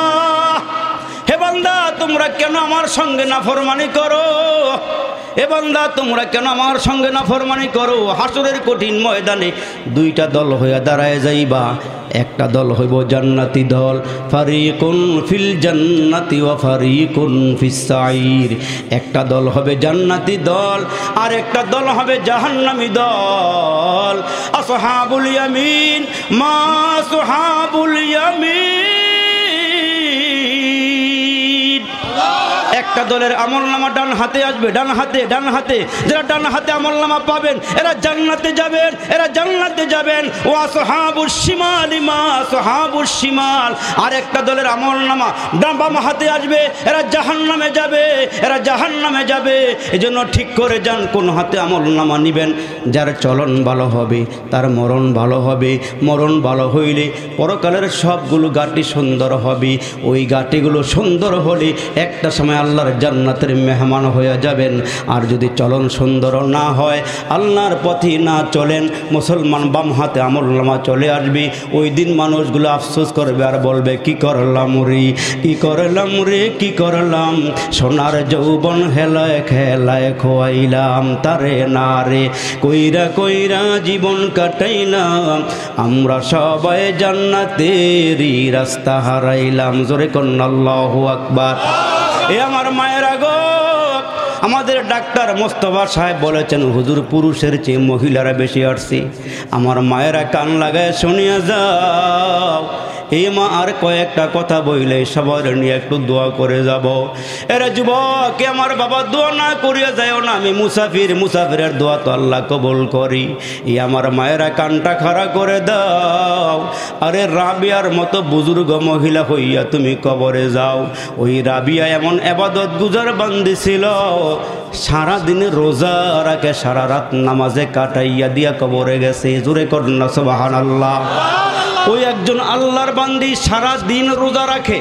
হে বান্দা তোমরা কেন আমার সঙ্গে নাফরমানি করো? এ বান্দা তোমরা কেন আমার সঙ্গে নাফরমানি করো? হাসরের কঠিন ময়দানে 2টা দল হইয়া দাঁড়ায় যাইবা। একটা দল হইব জান্নাতি দল, ফারিকুন ফিল জান্নাতি ওয়া ফারিকুন ফিস সাঈর। একটা দল হবে জান্নাতি দল, আর একটা দল হবে জাহান্নামী দল। আসহাবুল ইয়ামিন মা আসহাবুল ইয়ামিন। একটা দলের আমলনামা ডান হাতে আসবে, ডান হাতে যারা ডান হাতে আমলনামা পাবেন এরা জান্নাতে যাবেন, এরা জান্নাতে যাবেন। ও আসহাবুশ শিমাল মা আসহাবুশ শিমাল। আর একটা দলের আমলনামা বাম হাতে আসবে, এরা জাহান্নামে যাবে, এরা জাহান্নামে যাবে। এজন্য ঠিক করে যান কোন হাতে আমলনামা নেবেন। যার চলন ভালো হবে তার মরণ ভালো হবে, মরণ ভালো হইলে পরকালের সবগুলো গাটি সুন্দর হবে। ওই গাটিগুলো সুন্দর হলে একটা সময় আল্লাহর জান্নাতের মেহমান হয়ে যাবেন। আর যদি চলন সুন্দর না হয়, আল্লাহর পথে না চলেন, মুসলমান বাম হাতে আমলনামা চলে আসবে। ওই দিন মানুষগুলো আফসোস করবে আর বলবে, কি করলাম রে, কি করলাম রে, কি করলাম, সোনার যৌবন হেলায় খেলায় খোয়াইলাম তারে না রে, কইরা কইরা জীবন কাটাইলাম, আমরা সবাই জান্নাতেরই রাস্তা হারাইলাম। জোরে কন্না আল্লাহু আকবার। এ আমার মায়েরা গো, আমাদের ডাক্তার মোস্তফা সাহেব বলেছেন, হুজুর পুরুষের চেয়ে মহিলারা বেশি আসছে। আমার মায়েরা কান লাগায় শুনিয়া যাও। এই মা আর কয়েকটা কথা বইলে সবার নিয়ে একটু দোয়া করে যাব। এরা যুবক, আমার বাবা দোয়া না করিয়া যাও না, আমি মুসাফির, মুসাফিরের দোয়া তো আল্লাহ কবুল করি। এই আমার মায়েরা কানটা খাড়া করে দাও। আরে রাবিয়ার মতো বুজুর্গ মহিলা হইয়া তুমি কবরে যাও। ওই রাবিয়া এমন ইবাদত গুজার বান্দি ছিল, সারাদিনে রোজা রাখে, সারা রাত নামাজে কাটাইয়া দিয়া কবরে গেছে। জোরে করুন সুবহানাল্লাহ। ওই একজন আল্লাহর বান্দি সারা দিন রোজা রাখে,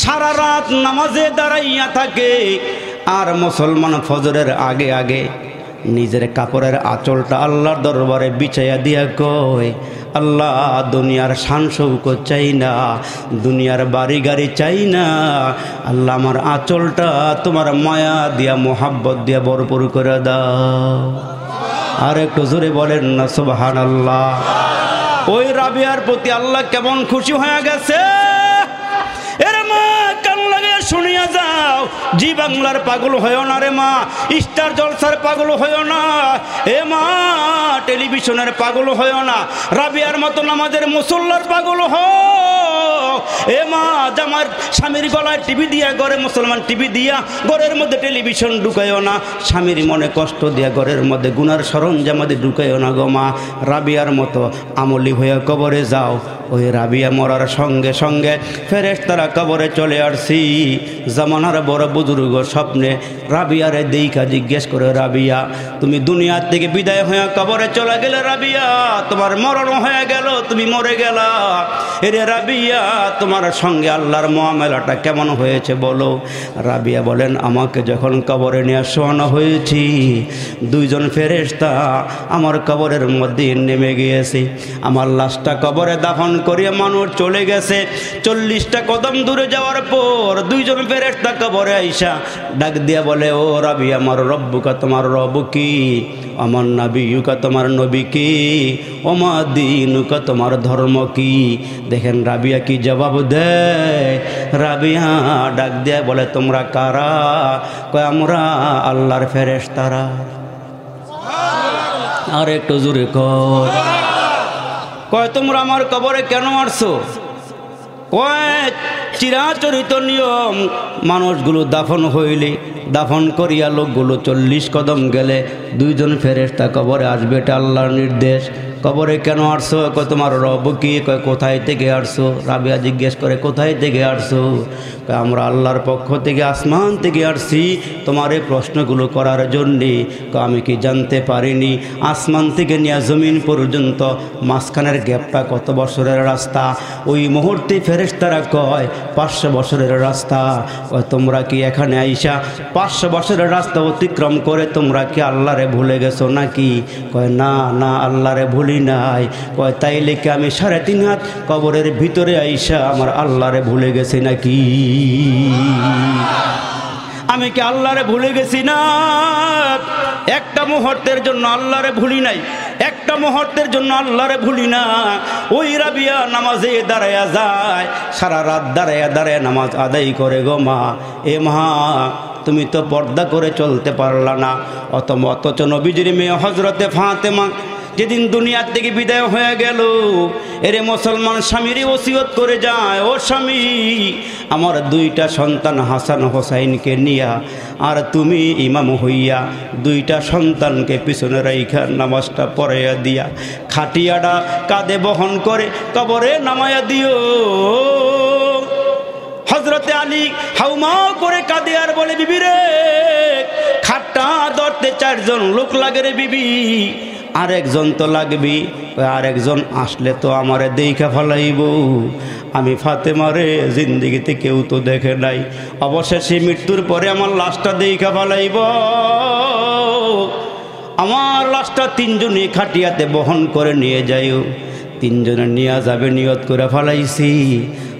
সারা রাত নামাজে দাঁড়াইয়া থাকে। আর মুসলমান ফজরের আগে আগে নিজের কাপড়ের আঁচলটা আল্লাহর দরবারে বিছাইয়া দিয়া কয়, আল্লাহ দুনিয়ার শান শৌকত চাই না, দুনিয়ার বাড়ি গাড়ি চাই না, আল্লাহ আমার আঁচলটা তোমার মায়া দিয়া মোহাব্বত দিয়া ভরপুর করে দাও। আর একটু জোরে বলেন না সুবহানাল্লাহ। ওই রাবিয়ার প্রতি আল্লাহ কেমন খুশি হয়ে গেছে। এর মা কান লাগে শুনিয়া যাও। জি বাংলার পাগল হয়েও না রে মা, স্টার জলসার পাগল হয়েও না। এ মা টেলিভিশনের পাগল হয়েও না, রাবিয়ার মতো নামাজের মুসল্লার পাগল হও। এ মা জামার স্বামীর গলায় টিভি দিয়া, ঘরে মুসলমান টিভি দিয়া ঘরের মধ্যে টেলিভিশন ঢুকাইও না। স্বামীর মনে কষ্ট দিয়া ঘরের মধ্যে গুনার সরঞ্জামাদি ঢুকাইও না গো মা। রাবিয়ার মতো আমলি হয়ে কবরে যাও। ওই রাবিয়া মরার সঙ্গে সঙ্গে ফেরেশতারা কবরে চলে আসছি। জামানার বড় বুজুর্গ স্বপ্নে রাবিয়ারে দেইখা জিজ্ঞেস করে, রাবিয়া তুমি দুনিয়া থেকে বিদায় হয়ে কবরে চলে গেলে রাবিয়া তোমার মরণ হয়ে গেল, তুমি মরে গেলা। এরে রাবিয়া তোমার সঙ্গে আল্লাহর মুআমালাটা কেমন হয়েছে বলো। রাবিয়া বলেন আমাকে যখন কবরে নিয়ে শোয়ানো হয়েছি, দুইজন ফেরেশতা আমার কবরের মধ্যে নেমে গিয়েছে। আমার লাশটা কবরে দাফন করিয়ে মানুষ চলে গেছে। 40টা কদম দূরে যাওয়ার পর দুইজন ফেরেশতা কবরে আইসা ডাক দিয়া বলে, ও রাবিয়া আমার রব্বুকা তোমার রব কি, আমার নবিয়ুকা তোমার নবী কি, ওমা দীনুকা তোমার ধর্ম কি। দেখেন রাবিয়া কি জবাব দেয়। রাবিয়া ডাক দিয়া বলে তোমরা কারা? কয় আমরা আল্লাহর ফেরেশতারা। আর একটু জোরে কয় তোমরা আমার কবরে কেন আসছো? কয় চিরাচরিত নিয়ম, মানুষগুলো দাফন হইলে দাফন করিয়া লোকগুলো 40 কদম গেলে দুইজন ফেরেশতা কবরে আসবে, এটা আল্লাহর নির্দেশ। কবরে কেন আসছো? কয় তোমার রব কি। কয় কোথায় থেকে আসছো? রাবিয়া জিজ্ঞেস করে কোথায় থেকে আসছো? কয় আমরা আল্লাহর পক্ষ থেকে আসমান থেকে আসছি তোমার এই প্রশ্নগুলো করার জন্যে। কয় আমি কি জানতে পারিনি আসমান থেকে নিয়ে জমিন পর্যন্ত মাঝখানের গ্যাপটা কত বছরের রাস্তা? ওই মুহূর্তে ফেরেশতারা কয় 500 বছরের রাস্তা। কয় তোমরা কি এখানে আইসা 500 বছরের রাস্তা অতিক্রম করে তোমরা কি আল্লাহরে ভুলে গেছো নাকি? কয় না না আল্লাহরে ভুলি নাই। কয় তাইলে কি আমি 3.5 হাত কবরের ভিতরে আইসা আমার আল্লাহরে ভুলে গেছি নাকি? আমি কি আল্লাহরে ভুলে গেছি না? একটা মুহূর্তের জন্য আল্লাহরে ভুলি নাই, একটা মুহূর্তের জন্য আল্লাহরে ভুলি না। ওই রাবিয়া নামাজে দাঁড়ায়া যায়, সারা রাত দাঁড়ায়া দাঁড়ায়া নামাজ আদায় করে গো মা। এ মা তুমি তো পর্দা করে চলতে পারলা না, অথচ নবীজির মেয়ে হযরতে ফাতেমা যেদিন দুনিয়ার থেকে বিদায় হয়ে গেল, এরে মুসলমান স্বামীরই ওসিয়ত করে যায়, ও স্বামী আমার 2টা সন্তান হাসান হোসাইনকে নিয়া আর তুমি ইমাম হইয়া 2টা সন্তানকে পিছনে রাইখা নামাজটা পড়াইয়া দিয়া খাটিয়াটা কাঁধে বহন করে কবরে নামাইয়া দিও। হযরতে আলী হাউমা করে কাঁদে আর বলে, বিবি রে খাটটা ধরতে 4 জন লোক লাগে রে বিবি, আরেকজন তো লাগবি, আরেকজন আসলে তো আমারে দেখা ফেলাইব। আমি ফাতেমারে জিন্দিগিতে কেউ তো দেখে নাই, অবশেষে মৃত্যুর পরে আমার লাশটা দেখা ফেলাইব। আমার লাশটা 3 জনে খাটিয়াতে বহন করে নিয়ে যাইও। 3 জনে নিয়ে যাবে নিয়ত করে ফেলাইছি।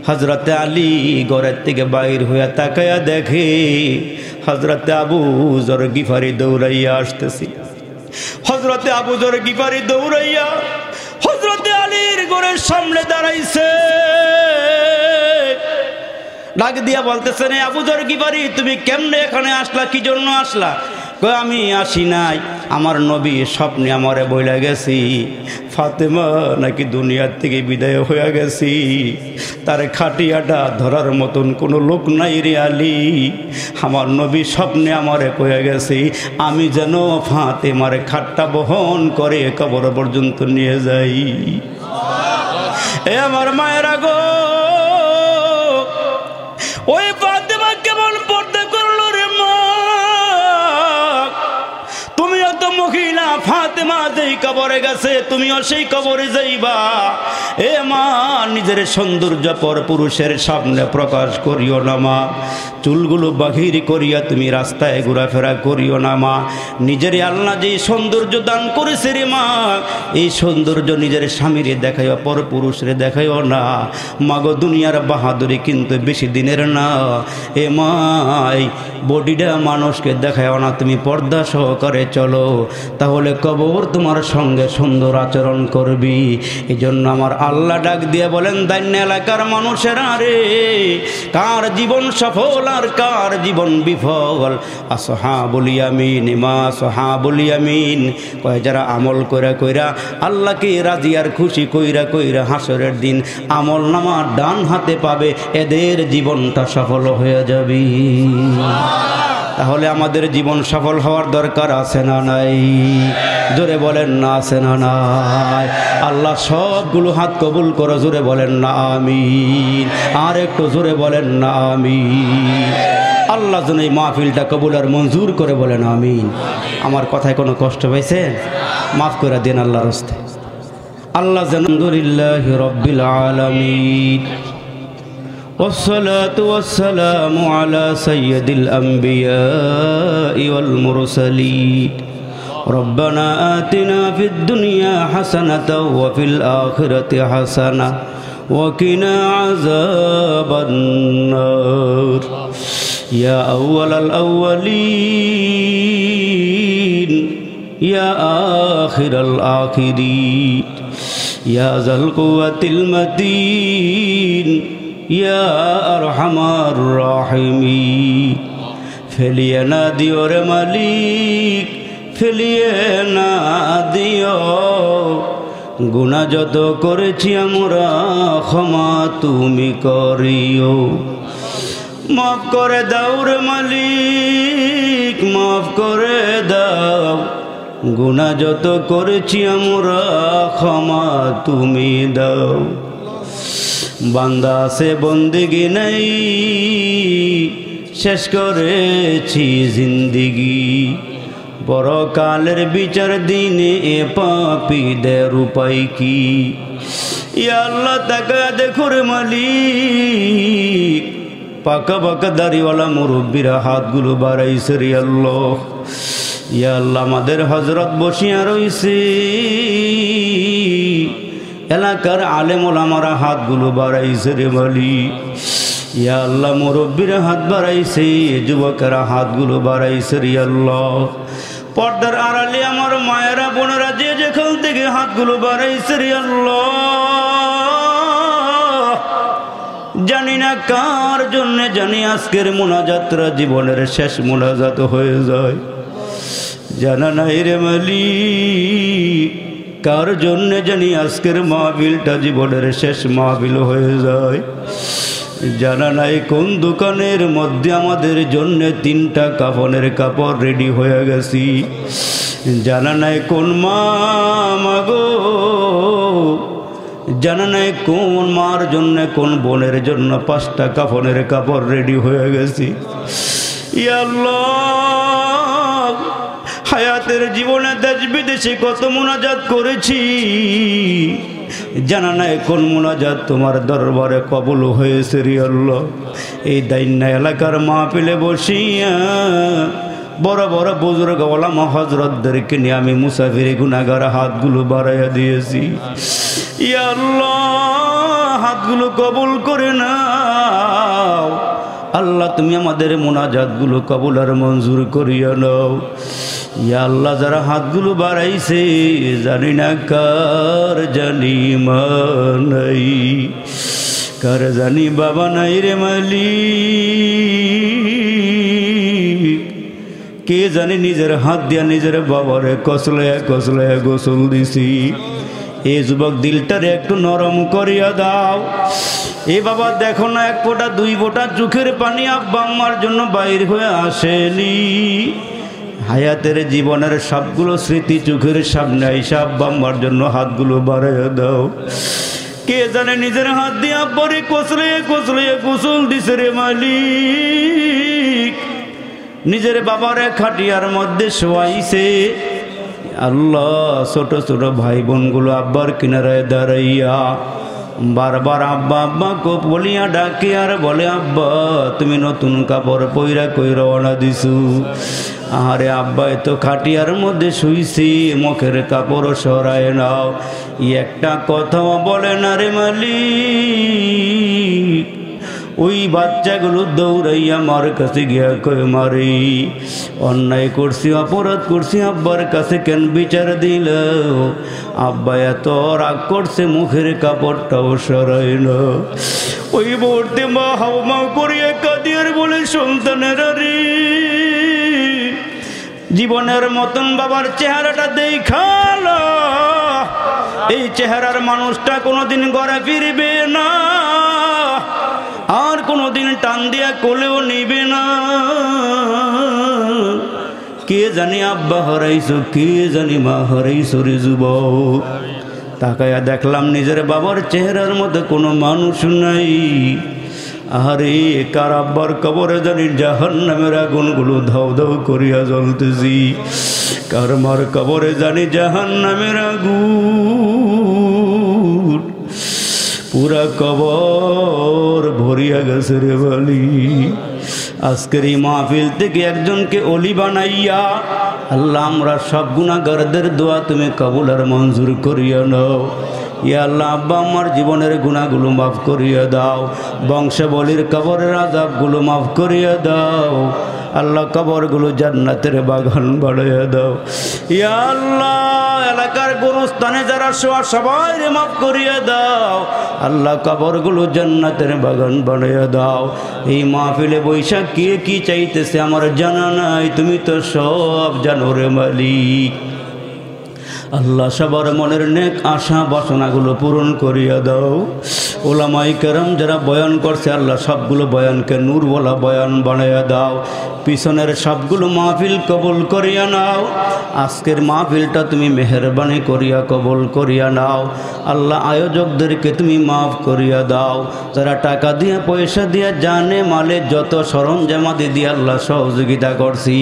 হযরতে আলী ঘরের থেকে বাইর হইয়া তাকায়া দেখে হযরতে আবু যর গিফারি দৌড়াইয়া আসতেছি। হযরতে আবু যর গিফারি দৌড়াইয়া হযরতে আলীর ঘরের সামনে দাঁড়াইছে। ডাক দিয়া বলতেছে, রে আবু যর গিফারি তুমি কেমনে এখানে আসলা, কি জন্য আসলা? কই আমি আসি নাই, আমার নবী স্বপ্নে আমারে বইলা গেছি ফাতেমা নাকি দুনিয়ার থেকে বিদায় হয়ে গেছি, তার খাটিয়াটা ধরার মতন কোনো লোক নাই রে আলী। আমার নবী স্বপ্নে আমারে কয়ে গেছি আমি যেন ফাতেমার খাটটা বহন করে কবর পর্যন্ত নিয়ে যাই। এ আমার মায়েরা গো, ওই ফাতেমা কেমন পর্দা করলো রে মা। তুমিও তো মহিলা, ফাতেমা যেই কবরে গেছে তুমিও সেই কবরে যাইবা। এ মা নিজের সৌন্দর্য পর পুরুষের সামনে প্রকাশ করিও না মা, চুলগুলো বাহির করিয়া তুমি রাস্তায় ঘোরাফেরা করিও না মা। নিজের আল্লাহ যেই সৌন্দর্য দান করেছে রে মা, এই সৌন্দর্য নিজের স্বামীরে দেখাইও, পর পুরুষরে দেখাইও না। মাগো দুনিয়ার বাহাদুরি কিন্তু বেশি দিনের না। এ মাই বডিটা মানুষকে দেখাইও না, তুমি পর্দা সহকারে চলো, তাহলে কবর তোমার সঙ্গে সুন্দর আচরণ করবি। এই জন্য আমার আল্লাহ ডাক দিয়ে বলেন, দান্য এলাকার মানুষেরা রে, কার জীবন সফল আর কার জীবন বিফল। আসহাবুল ইয়ামিন মা আসহাবুল ইয়ামিন, কয় যারা আমল কইরা কইরা আল্লাহকে রাজি আর খুশি কইরা কইরা হাসরের দিন আমল নামা ডান হাতে পাবে, এদের জীবনটা সফল হয়ে যাবে। তাহলে আমাদের জীবন সফল হওয়ার দরকার আছে না নাই? জোরে বলেন না আছে না নাই? আল্লাহ সবগুলো হাত কবুল করো, জোরে বলেন না আমিন। আর একটু জোরে বলেন না আমিন। আল্লাহ যেন এই মাহফিলটা কবুল আর মঞ্জুর করে বলেন আমিন। আমার কথায় কোনো কষ্ট পাইছেন? মাফ করে দেন আল্লাহর রাস্তায়। আল্লাহ যেন আলহামদুলিল্লাহি রাব্বিল আলামিন والصلاة والسلام على سيد الأنبياء والمرسلين ربنا آتنا في الدنيا حسنة وفي الآخرة حسنة وقنا عذاب النار يا أول الأولين يا آخر الآخرين يا ذا القوة المتين يا أرحم الراحمين ফেলিয়ে না দিও রে মালিক, ফেলিয়ে না দিও, গুনাহ যত করেছি আমরা ক্ষমা তুমি করিও। মাফ করে দাও রে মালিক, মাফ করে দাও, গুনাহ যত করেছি আমরা ক্ষমা তুমি দাও। বান্দা আছে বন্দেগি নাই, শেষ করেছি জিন্দিগি, পরকালের বিচার দিনে এ পাপীদের উপায় কি? ইয়া আল্লাহ তাকা দেখো রে মালিক, পাকা পাকা দাড়িওয়ালা মুরব্বীরা হাতগুলো বাড়াইছে রে আল্লাহ। ইয়া আল্লাহ আমাদের হযরত বসিয়া রইছে, এলাকার আলেম ওলামারা হাতগুলো বাড়াইছে রে মালিক। ইয়া আল্লাহ মুরব্বীরা হাত বাড়াইছে, যুবকেরা হাতগুলো বাড়াইছে রে আল্লাহ। পর্দার আড়ালে আমার মায়েরা বোনেরা যে যেখান থেকে হাতগুলো বাড়াইছে রে আল্লাহ, জানি না কার জন্য জানি আজকের মোনাজাতরা জীবনের শেষ মোনাজাত হয়ে যায়, জানা নাই রে মালিক কার জন্য জানি আজকের মাহফিলটা জীবনের শেষ মাহফিল হয়ে যায়, জানা নাই কোন দোকানের মধ্যে আমাদের জন্য 3টা কাফনের কাপড় রেডি হয়ে গেছি, জানা নাই কোন মা মাগো, জানা নাই কোন মার জন্য কোন বোনের জন্য 5টা কাফনের কাপড় রেডি হয়ে গেছি। ইয়া আল্লাহ হায়াতের জীবনে দেশ বিদেশে কত মুনাজাত করেছি, জানা নাই কোন মুনাজাত তোমার দরবারে কবুল হয়েছে রে আল্লাহ। এই দাইন্না এলাকার মাহফিলে বসিয়া বড় বড় বুজুর্গ ওলামা হযরতদেরকে নিয়ে আমি মুসাফিরে গুনাহগার হাতগুলো বাড়াইয়া দিয়েছি। ইয়া আল্লাহ হাতগুলো কবুল করে নাও আল্লাহ, তুমি আমাদের মুনাজাতগুলো কবুল আর মঞ্জুর করিয়া নাও। ইয়া আল্লাহ যারা হাতগুলো বাড়াইছে জানি না কার জানি মা নাই, কার জানি বাবা নাই রে মালিক, কে জানি নিজের হাত দিয়া নিজের বাবারে কসলায়া কসলায়া গোসল দিছি। এ যুবক দিলটারে একটু নরম করিয়া দাও। এ বাবা দেখো না 1 ফোঁটা 2 ফোঁটা চোখের পানি আব্বা আম্মার জন্য বাইর হয়ে আসেনি। হায়াতের জীবনের সবগুলো স্মৃতি চোখের সামনে আইসা আব্বা আম্মার জন্য হাতগুলো বাড়াইয়া দাও। কে জানে নিজের হাত দিয়ে আব্বারে কসলে কসলে গোসল দিছে রে মালিক, নিজের বাবারে খাটিয়ার মধ্যে শোয়াইছে। আল্লাহ ছোট ছোট ভাই বোনগুলো আব্বার কিনারায় দাঁড়াইয়া বারবার আব্বা আব্বা কো বলিয়া ডাকে আর বলে আব্বা তুমি নতুন কাপড় পইরা কই রওনা দিছু। আরে আব্বা এত খাটিয়ার মধ্যে শুইছি, মুখের কাপড় সরায় নাও। একটা কথাও বলে না রে মালিক। ওই বাচ্চাগুলো দৌড়াইয়া মার কাছে গিয়া কয় মারি অন্যায় করছি অপরাধ করছি, আব্বার কাছে কেন বিচার দিল? আব্বা এত রাগ করছে মুখের কাপড়টাও সরাই না। ওই মুহূর্তে মা হাও মাও করিয়া কাঁদিয়ার বলে সন্তানের রে জীবনের মতন বাবার চেহারাটা দেখাল, এই চেহারার মানুষটা কোনোদিন ঘরে ফিরবে না, আর কোনোদিন টান দিয়া কোলেও নিবে না। কে জানি আব্বা হারাইছো, কে জানি মা হারাইছো রে যুবক। তাকায়া দেখলাম নিজের বাবার চেহারার মধ্যে কোনো মানুষ নাই। আরে কার আব্বার কবরে জানি জাহান্নামের আগুনগুলো ধাও ধাও করিয়া জ্বলতেছি, কার মার কবরে জানি জাহান্নামের আগুন পুরা কবর ভরিয়া গেছে রে বলি। আজকের এই মাহফিল থেকে একজনকে অলি বানাইয়া আল্লাহ আমরা সব গুনাহগারদের দোয়া তুমি কবুল আর মঞ্জুর করিয়া নাও। ইয়া আল্লাহ আব্বা আমার জীবনের গুনাহগুলো মাফ করিয়া দাও, বংশাবলীর কবরের আযাবগুলো মাফ করিয়া দাও। আল্লাহ কবরগুলো জান্নাতের বাগান বানাইয়া দাও। ইয়া আল্লাহ এলাকার গোরস্থানে যারা শোয়া সবাই মাফ করিয়া দাও। আল্লাহ কবরগুলো জান্নাতের বাগান বানাইয়া দাও। এই মাহফিলে বৈশাখ কে কি চাইতেছে আমার জানা নাই, তুমি তো সব জানো রে মালিক। আল্লাহ সবার মনের নেক আশা বাসনাগুলো পূরণ করিয়া দাও। ওলামায়ে কেরাম যারা বয়ান করছে আল্লাহ সবগুলো বয়ানকে নূরওয়ালা বয়ান বানাইয়া দাও। পিছনের সবগুলো মাহফিল কবুল করিয়া নাও। আজকের মাহফিলটা তুমি মেহেরবানি করিয়া কবুল করিয়া নাও। আল্লাহ আয়োজকদেরকে তুমি মাফ করিয়া দাও। যারা টাকা দিয়ে পয়সা দিয়ে জানে মালে যত সরঞ্জামাদি দিয়ে আল্লাহ সহযোগিতা করছি,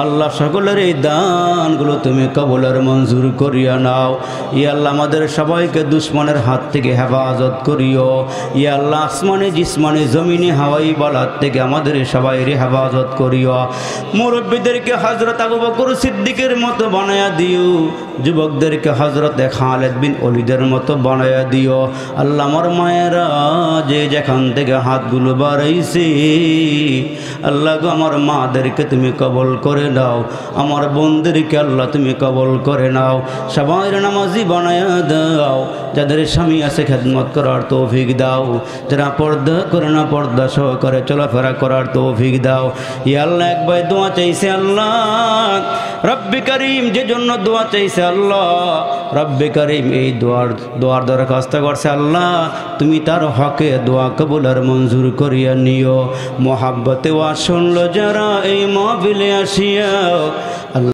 আল্লাহ সকলের এই দানগুলো তুমি কবুল আর মঞ্জুর করিয়া নাও। ইয়া আল্লাহ আমাদের সবাইকে দুশ্মনের হাত থেকে হেফাজত করিও। ইয়া আল্লাহ আসমানে জিসমানে জমিনে হাওয়াই বালার থেকে আমাদের সবাইরে হেফাজত করিও। মুরব্বীদেরকে হযরত আবু বকর সিদ্দিকের মতো বানায়া দিও, যুবকদেরকে হযরত খালিদ বিন ওলীদের মতো বানায়া দিও। আল্লাহ আমার মায়েরা যে যেখান থেকে হাতগুলো বাড়াইছে আল্লাহ গো আমার মাদেরকে তুমি কবুল করে নাও, আমার বোনদেরকে আল্লাহ তুমি কবুল করে নাও। সবাই নামাজি বানায়া দাও। যাদের স্বামী আছে খেদমত করার তৌফিক দাও, যারা পর্দা করে না পর্দা সহকারে চলাফেরা করার তৌফিক দাও। ইয়া আল্লাহ একবার দোয়া চাইছে আল্লাহ রব্বে করিম, যে জন্য দোয়া চাইছে আল্লাহ রব্বে করিম এই দোয়ার দরখাস্ত করছে আল্লাহ তুমি তার হকে দোয়া কবুল আর মঞ্জুর করিয়া নিও। মোহাব্বতে ওয়া শুনলো যারা এই মাহফিলে আসিয়া